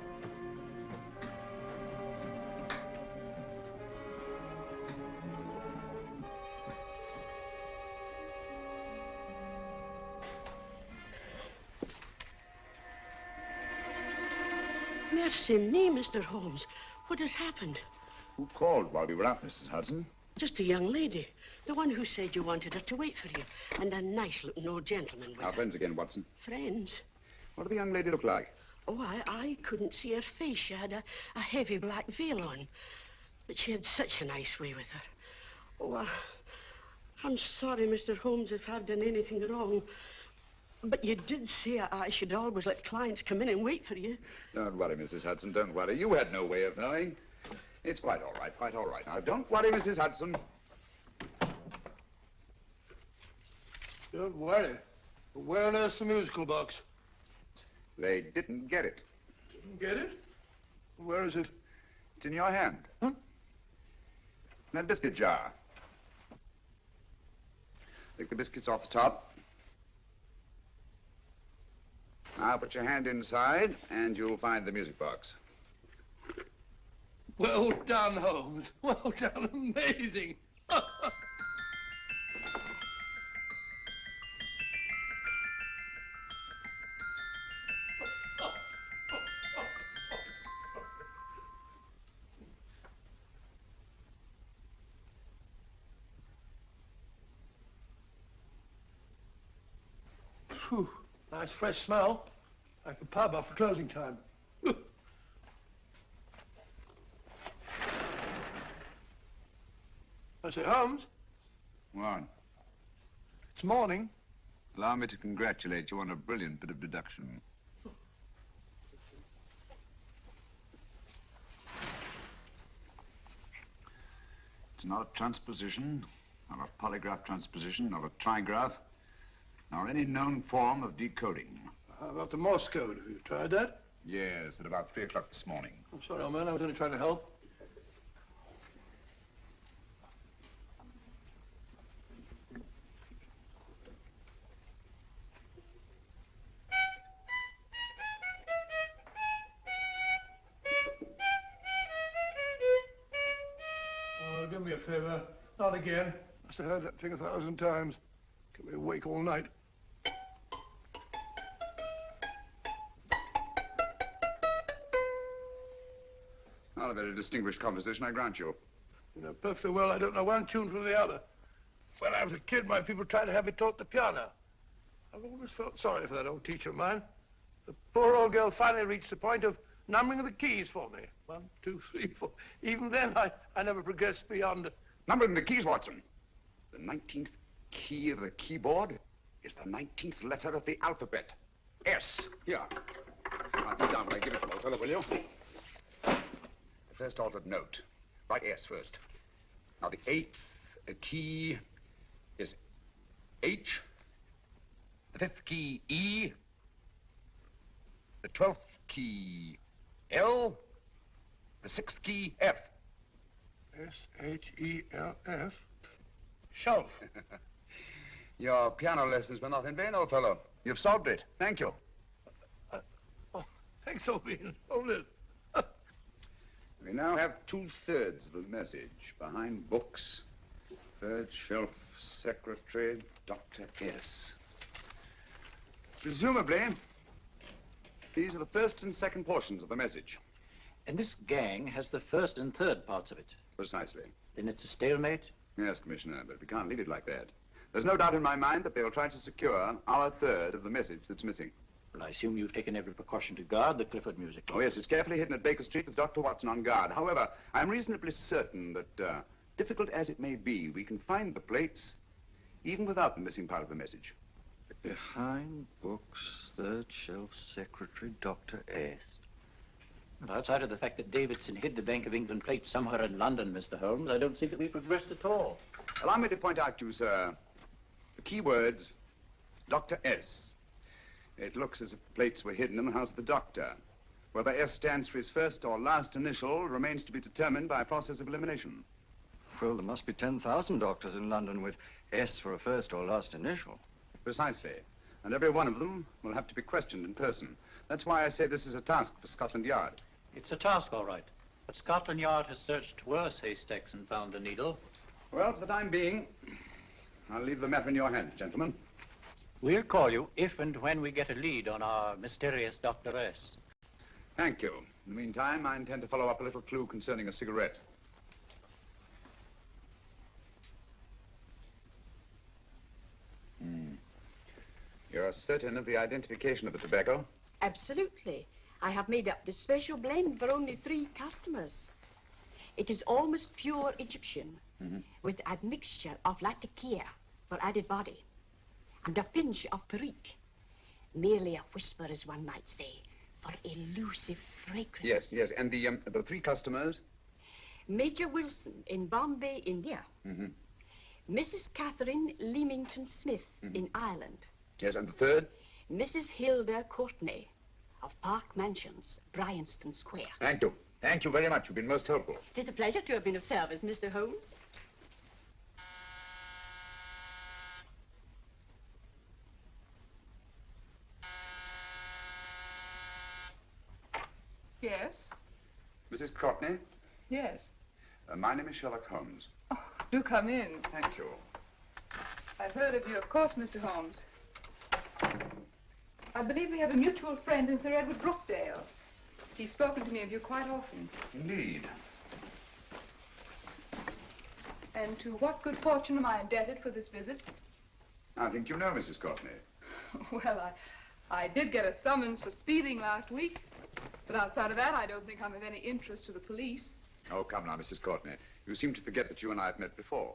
Mercy me, Mr. Holmes. What has happened? Who called while we were out, Mrs. Hudson? Just a young lady. The one who said you wanted her to wait for you. And a nice-looking old gentleman with Our her. friends again, Watson. Friends? What did the young lady look like? Oh, I couldn't see her face. She had a heavy black veil on. But she had such a nice way with her. Oh, I'm sorry, Mr. Holmes, if I've done anything wrong. But you did say I should always let clients come in and wait for you. Don't worry, Mrs. Hudson, don't worry. You had no way of knowing. It's quite all right, quite all right. Now, don't worry, Mrs. Hudson. Don't worry. Where on earth's the musical box? They didn't get it. Didn't get it? Where is it? It's in your hand. Huh? That biscuit jar. Take the biscuits off the top. Now put your hand inside, and you'll find the music box. Well done, Holmes. Well done. Amazing. Phew, nice fresh smell. Like a pub after closing time. I say, Holmes, What? it's morning. Allow me to congratulate you on a brilliant bit of deduction. It's not a transposition, not a polygraph transposition, not a trigraph, nor any known form of decoding. How about the Morse code? Have you tried that? Yes, at about 3 o'clock this morning. I'm sorry, old man. I was only trying to help. Oh, do me a favor. Not again. Must have heard that thing 1,000 times. Kept me awake all night. Not a very distinguished composition, I grant you. You know perfectly well I don't know one tune from the other. When I was a kid, my people tried to have me taught the piano. I've always felt sorry for that old teacher of mine. The poor old girl finally reached the point of numbering the keys for me. 1, 2, 3, 4. Even then, I never progressed beyond... Numbering the keys, Watson. The 19th key of the keyboard is the 19th letter of the alphabet. S. Here. Write this down when I give it to you, old fellow, will you? The first altered note. Write S first. Now, the 8th key is H. The 5th key, E. The 12th key, L. The 6th key, F. S-H-E-L-F. Shelf. Your piano lessons were not in vain, old fellow. You've solved it. Thank you. Oh, thanks, Owen. Hold it. We now have 2/3 of the message. Behind books, third shelf, secretary, Dr. S. Presumably, these are the first and second portions of the message. And this gang has the first and third parts of it. Precisely. Then it's a stalemate? Yes, Commissioner, but we can't leave it like that. There's no doubt in my mind that they will try to secure our third of the message that's missing. Well, I assume you've taken every precaution to guard the Clifford music. Oh, yes, it's carefully hidden at Baker Street with Dr. Watson on guard. However, I'm reasonably certain that, difficult as it may be, we can find the plates even without the missing part of the message. Behind books, third shelf, secretary, Dr. S. Well, outside of the fact that Davidson hid the Bank of England plate somewhere in London, Mr. Holmes, I don't see that we've progressed at all. Allow me to point out to you, sir, the key words, Dr. S. It looks as if the plates were hidden in the house of the doctor. Whether S stands for his first or last initial remains to be determined by a process of elimination. Well, there must be 10,000 doctors in London with S for a first or last initial. Precisely. And every one of them will have to be questioned in person. That's why I say this is a task for Scotland Yard. It's a task, all right. But Scotland Yard has searched worse haystacks and found a needle. Well, for the time being, I'll leave the matter in your hands, gentlemen. We'll call you if and when we get a lead on our mysterious Dr. S. Thank you. In the meantime, I intend to follow up a little clue concerning a cigarette. You're certain of the identification of the tobacco? Absolutely. I have made up this special blend for only 3 customers. It is almost pure Egyptian, with admixture of latakia for added body, and a pinch of perique. Merely a whisper, as one might say, for elusive fragrance. Yes. And the 3 customers? Major Wilson in Bombay, India. Mrs. Catherine Leamington Smith in Ireland. Yes, and the third? Mrs. Hilda Courtney of Park Mansions, Bryanston Square. Thank you. Thank you very much. You've been most helpful. It is a pleasure to have been of service, Mr. Holmes. Yes? Mrs. Courtney? Yes. My name is Sherlock Holmes. Oh, do come in. Thank you. I've heard of you, of course, Mr. Holmes. I believe we have a mutual friend in Sir Edward Brookdale. He's spoken to me of you quite often. Indeed. And to what good fortune am I indebted for this visit? I think you know Mrs. Courtney. Well, I did get a summons for speeding last week. But outside of that, I don't think I'm of any interest to the police. Oh, come now, Mrs. Courtney. You seem to forget that you and I have met before.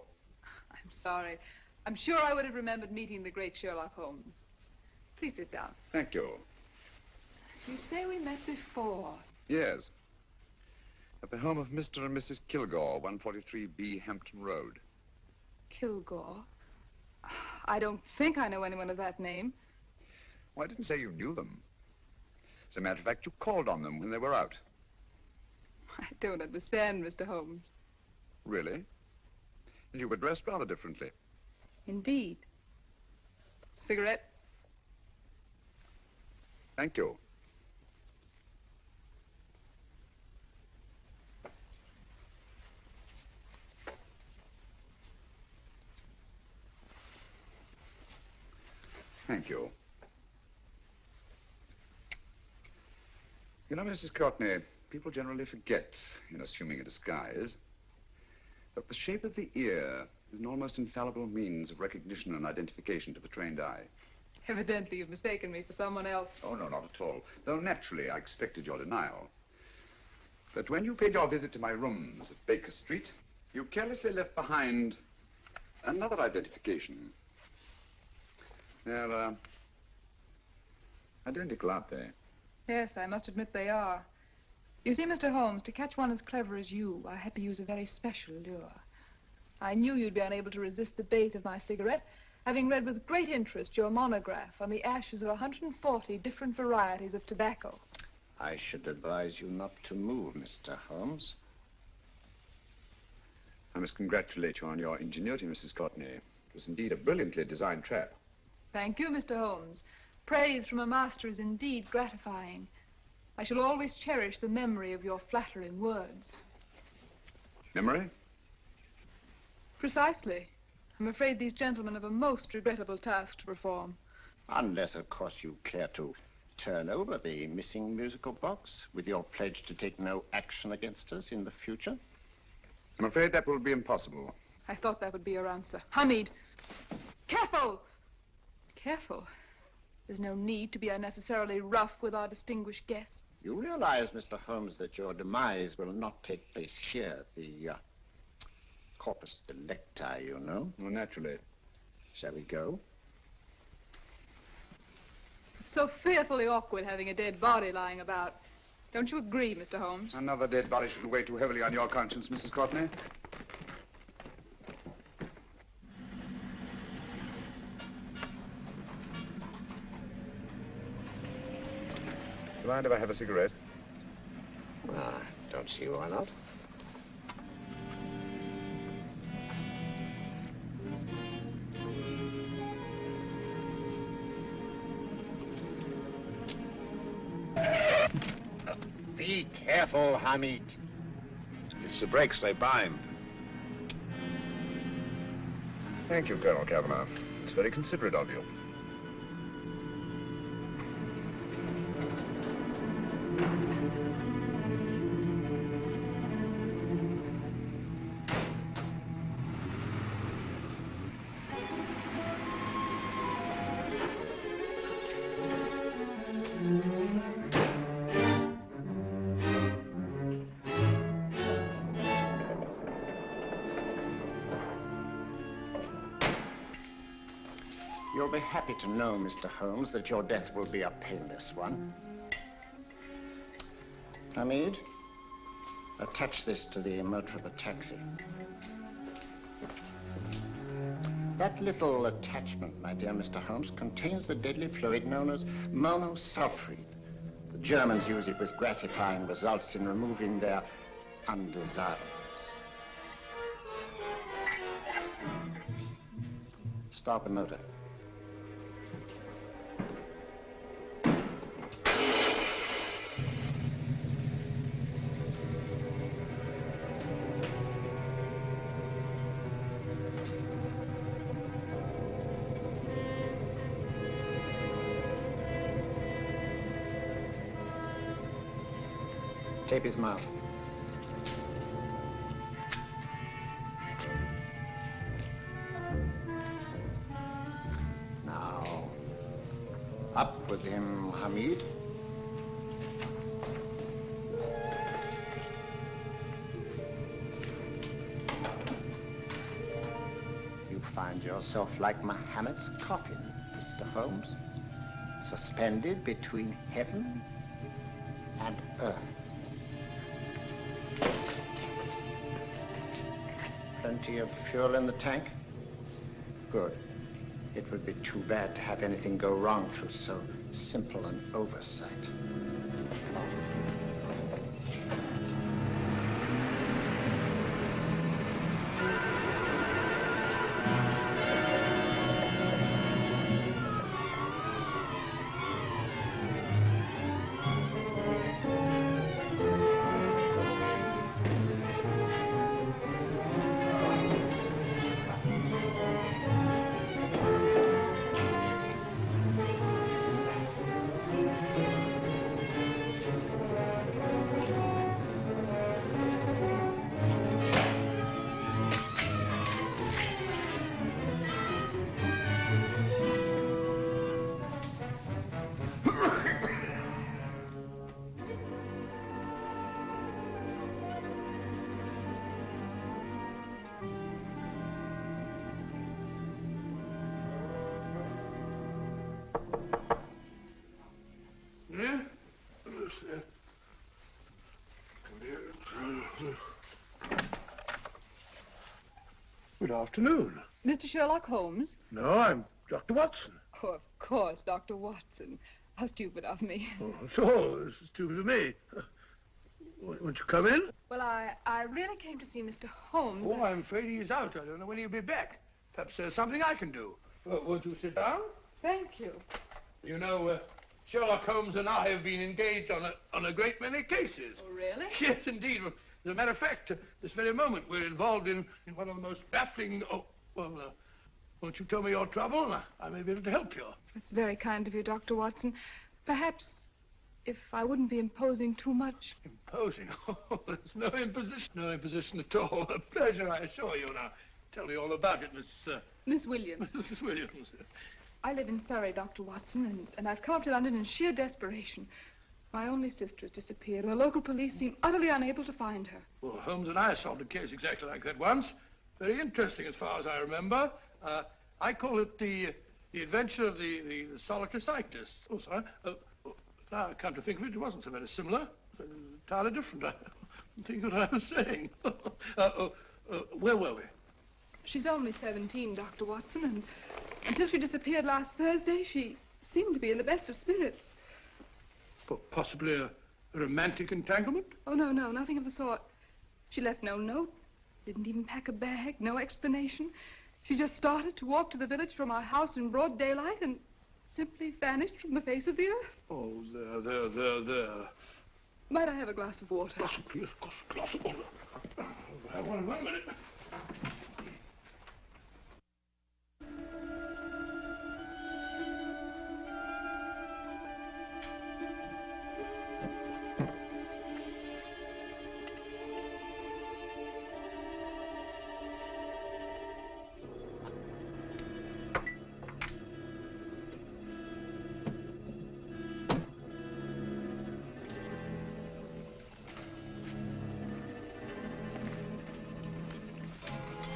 I'm sorry. I'm sure I would have remembered meeting the great Sherlock Holmes. Please sit down. Thank you. You say we met before. Yes. At the home of Mr. and Mrs. Kilgore, 143B Hampton Road. Kilgore? I don't think I know anyone of that name. Well, I didn't say you knew them. As a matter of fact, you called on them when they were out. I don't understand, Mr. Holmes. Really? And you were dressed rather differently. Indeed. Cigarette? Thank you. Thank you. You know, Mrs. Courtney, people generally forget, in assuming a disguise, that the shape of the ear is an almost infallible means of recognition and identification to the trained eye. Evidently, you've mistaken me for someone else. Oh, no, not at all. Though naturally, I expected your denial. But when you paid your visit to my rooms at Baker Street, you carelessly left behind another identification. They're, identical, aren't they? Yes, I must admit they are. You see, Mr. Holmes, to catch one as clever as you, I had to use a very special lure. I knew you'd be unable to resist the bait of my cigarette, having read with great interest your monograph on the ashes of 140 different varieties of tobacco. I should advise you not to move, Mr. Holmes. I must congratulate you on your ingenuity, Mrs. Courtney. It was indeed a brilliantly designed trap. Thank you, Mr. Holmes. Praise from a master is indeed gratifying. I shall always cherish the memory of your flattering words. Memory? Precisely. I'm afraid these gentlemen have a most regrettable task to perform. Unless, of course, you care to turn over the missing musical box with your pledge to take no action against us in the future. I'm afraid that will be impossible. I thought that would be your answer. Hamid! Careful! Careful. There's no need to be unnecessarily rough with our distinguished guest. You realize, Mr. Holmes, that your demise will not take place here at the corpus delicti, you know? Well, naturally. Shall we go? It's so fearfully awkward having a dead body lying about. Don't you agree, Mr. Holmes? Another dead body shouldn't weigh too heavily on your conscience, Mrs. Courtney. Do you mind if I have a cigarette? Don't see why not. Be careful, Hamid. It's the brakes, they bind. Thank you, Colonel Kavanagh. It's very considerate of you. You'll be happy to know, Mr. Holmes, that your death will be a painless one. Hamid, attach this to the motor of the taxi. That little attachment, my dear Mr. Holmes, contains the deadly fluid known as monosulfide. The Germans use it with gratifying results in removing their undesirables. Start the motor. Tape his mouth. Now, Up with him, Hamid. You find yourself like Muhammad's coffin, Mr. Holmes, suspended between heaven and earth. Plenty of fuel in the tank? Good. It would be too bad to have anything go wrong through so simple an oversight. Good afternoon. Mr. Sherlock Holmes? No, I'm Dr. Watson. Oh, of course, Dr. Watson. How stupid of me. Oh, so, this is stupid of me. Won't you come in? Well, I really came to see Mr. Holmes. Oh, I'm afraid he's out. I don't know when he'll be back. Perhaps there's something I can do. Won't you sit down? Thank you. You know, Sherlock Holmes and I have been engaged on a great many cases. Oh, really? Yes, indeed. As a matter of fact, this very moment, we're involved in one of the most baffling... Oh, well, won't you tell me your trouble, and I may be able to help you. That's very kind of you, Dr. Watson. Perhaps if I wouldn't be imposing too much. Imposing? Oh, there's no imposition. No imposition at all. A pleasure, I assure you. Now, tell me all about it, Miss Williams. Mrs. Williams. I live in Surrey, Dr. Watson, and I've come up to London in sheer desperation. My only sister has disappeared, and the local police seem utterly unable to find her. Well, Holmes and I solved a case exactly like that once. Very interesting, as far as I remember. I call it the adventure of the solitary cyclist. Oh, sorry. Now I come to think of it, it wasn't so very similar. Entirely different. I don't think what I was saying. Where were we? She's only 17, Dr. Watson, and until she disappeared last Thursday, she seemed to be in the best of spirits. Possibly a romantic entanglement? Oh, no, nothing of the sort. She left no note, didn't even pack a bag, no explanation. She just started to walk to the village from our house in broad daylight and simply vanished from the face of the earth. Oh, there. Might I have a glass of water? Please, a glass of water. I want 1 minute.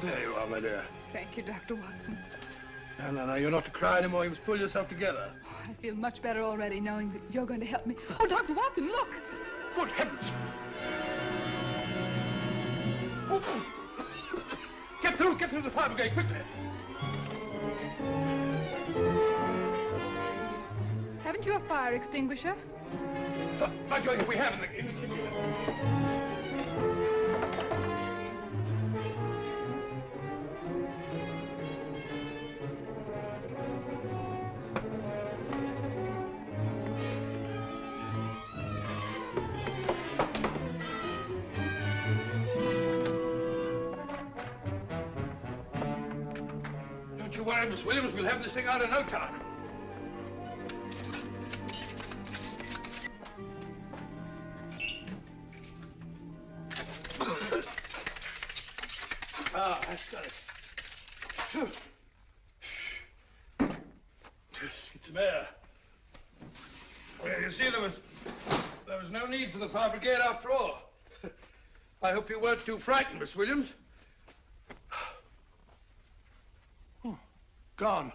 There you are, my dear. Thank you, Dr. Watson. No, you're not to cry anymore. You must pull yourself together. Oh, I feel much better already knowing that you're going to help me. Oh, Dr. Watson, look! Good heavens! Oh. Get through the fire brigade, quickly! Haven't you a fire extinguisher? By George, we have in the kitchen. Don't you worry, Miss Williams. We'll have this thing out in no time. Ah, that's got it. Get some air. Well, you see, there was no need for the fire brigade after all. I hope you weren't too frightened, Miss Williams. Oh, gone.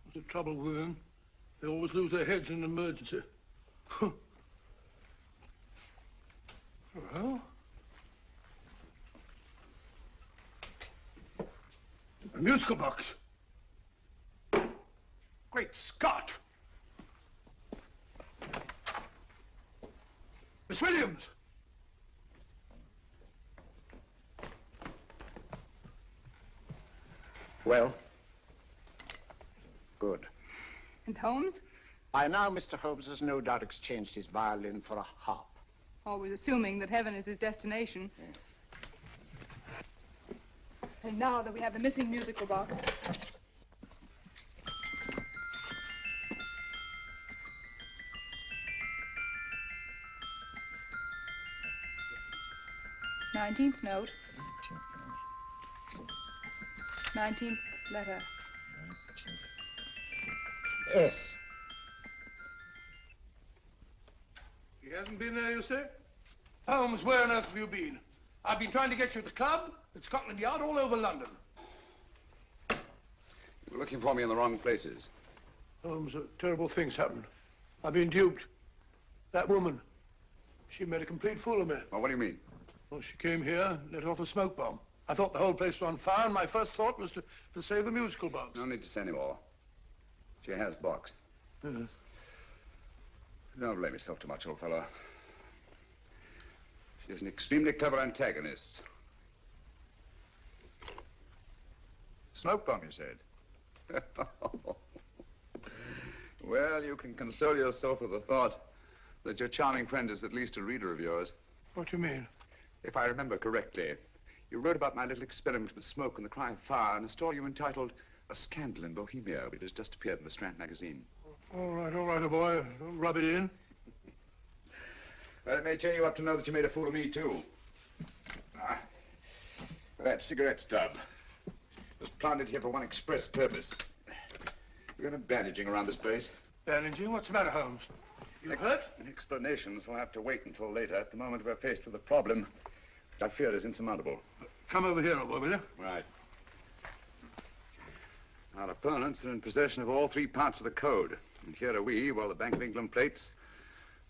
What's the trouble with them? They always lose their heads in an emergency. Well, a musical box. Great Scott! Miss Williams! Well? Good. And Holmes? By now, Mr. Holmes has no doubt exchanged his violin for a harp. Always assuming that heaven is his destination. And now that we have the missing musical box. Nineteenth note. 19th letter. S. He hasn't been there, you say? Holmes, where on earth have you been? I've been trying to get you at the club, at Scotland Yard, all over London. You were looking for me in the wrong places. Holmes, terrible things happened. I've been duped. That woman, she made a complete fool of me. Well, what do you mean? Well, she came here, let off a smoke bomb. I thought the whole place was on fire, and my first thought was to save the musical box. No need to say any more. She has the box. Yes. Don't blame yourself too much, old fellow. She's an extremely clever antagonist. Smoke bomb, you said? Well, you can console yourself with the thought that your charming friend is at least a reader of yours. What do you mean? If I remember correctly, you wrote about my little experiment with smoke and the cry of fire in a story you entitled A Scandal in Bohemia, which has just appeared in the Strand magazine. All right, old boy. Don't rub it in. Well, it may cheer you up to know that you made a fool of me, too. Ah, that cigarette stub was planted here for one express purpose. We're going to bandaging around this place. Bandaging? What's the matter, Holmes? You hurt? Explanations will have to wait until later. At the moment, we're faced with a problem which I fear is insurmountable. Come over here, old boy, will you? Right. Our opponents are in possession of all 3 parts of the code. And here are we, while the Bank of England plates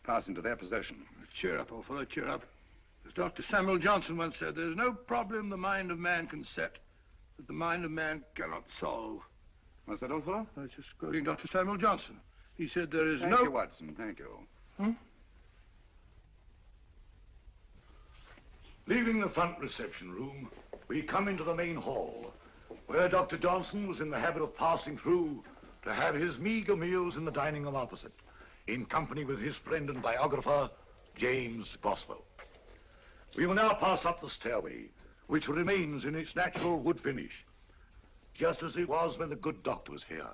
pass into their possession. Cheer up, old fellow, cheer up. As Dr. Samuel Johnson once said, there's no problem the mind of man can set that the mind of man cannot solve. What's that, old fellow? I was just quoting Dr. Samuel Johnson. He said there is Thank you, Watson, thank you. Hmm? Leaving the front reception room, we come into the main hall, where Dr. Johnson was in the habit of passing through to have his meager meals in the dining room opposite, in company with his friend and biographer, James Boswell. We will now pass up the stairway, which remains in its natural wood finish, just as it was when the good doctor was here.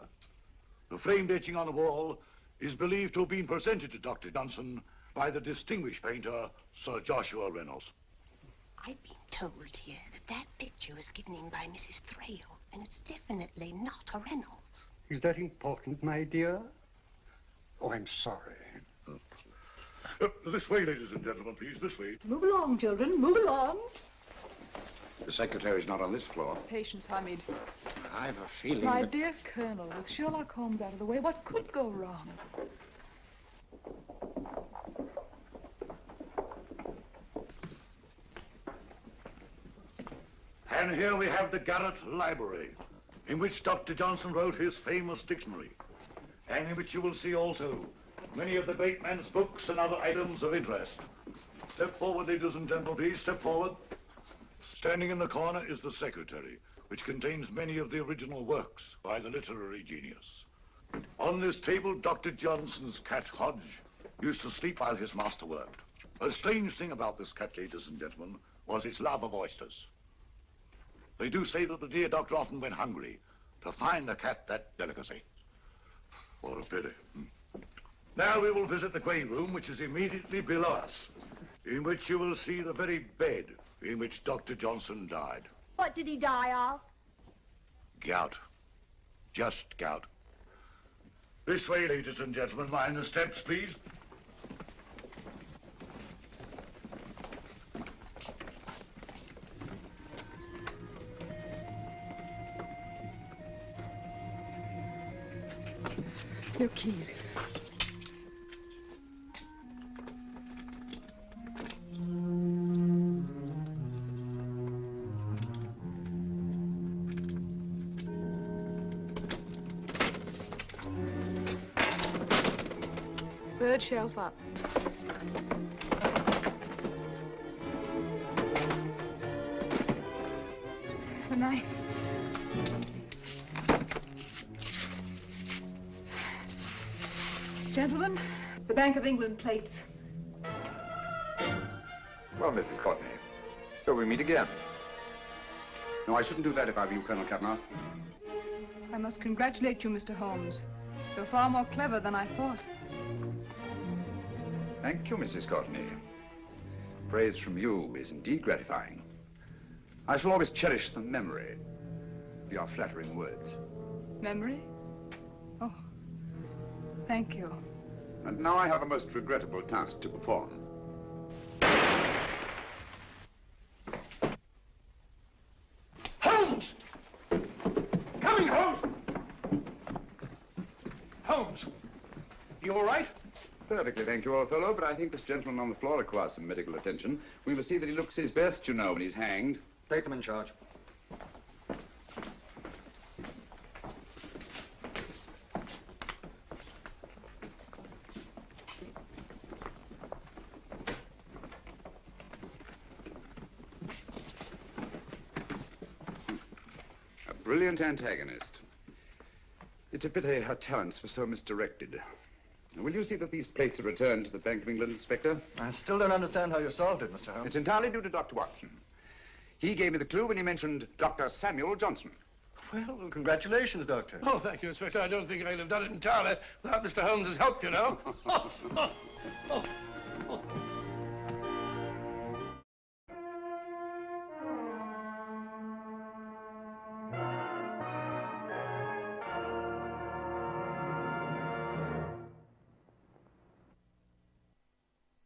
The framed etching on the wall is believed to have been presented to Dr. Johnson by the distinguished painter, Sir Joshua Reynolds. I've been told here that picture was given in by Mrs. Thrale, and it's definitely not a Reynolds. Is that important, my dear? Oh, I'm sorry. This way, ladies and gentlemen, please, this way. Move along, children, move along. The secretary's not on this floor. Patience, Hamid. I have a feeling My that... dear Colonel, with Sherlock Holmes out of the way, what could go wrong? And here we have the Garrett Library, in which Dr. Johnson wrote his famous dictionary, and in which you will see also many of the great man's books and other items of interest. Step forward, ladies and gentlemen, please, step forward. Standing in the corner is the secretary, which contains many of the original works by the literary genius. On this table, Dr. Johnson's cat, Hodge, used to sleep while his master worked. A strange thing about this cat, ladies and gentlemen, was its love of oysters. They do say that the dear doctor often went hungry to find the cat that delicacy. What a pity. Now we will visit the grey room, which is immediately below us, in which you will see the very bed in which Dr. Johnson died. What did he die of? Gout. Just gout. This way, ladies and gentlemen. Mind the steps, please. Your keys. Third shelf up. The knife. Gentlemen, the Bank of England plates. Well, Mrs. Courtney, so we meet again. No, I shouldn't do that if I were you, Colonel Kavanaugh. I must congratulate you, Mr. Holmes. You're far more clever than I thought. Thank you, Mrs. Courtney. Praise from you is indeed gratifying. I shall always cherish the memory of your flattering words. Memory? Oh, thank you. And now I have a most regrettable task to perform. Holmes! Coming, Holmes! Holmes, you all right? Perfectly, thank you, old fellow, but I think this gentleman on the floor requires some medical attention. We must see that he looks his best, you know, when he's hanged. Take them in charge. A brilliant antagonist. It's a pity her talents were so misdirected. Will you see that these plates are returned to the Bank of England, Inspector? I still don't understand how you solved it, Mr. Holmes. It's entirely due to Dr. Watson. He gave me the clue when he mentioned Dr. Samuel Johnson. Well, congratulations, Doctor. Oh, thank you, Inspector. I don't think I'd have done it entirely without Mr. Holmes's help, you know.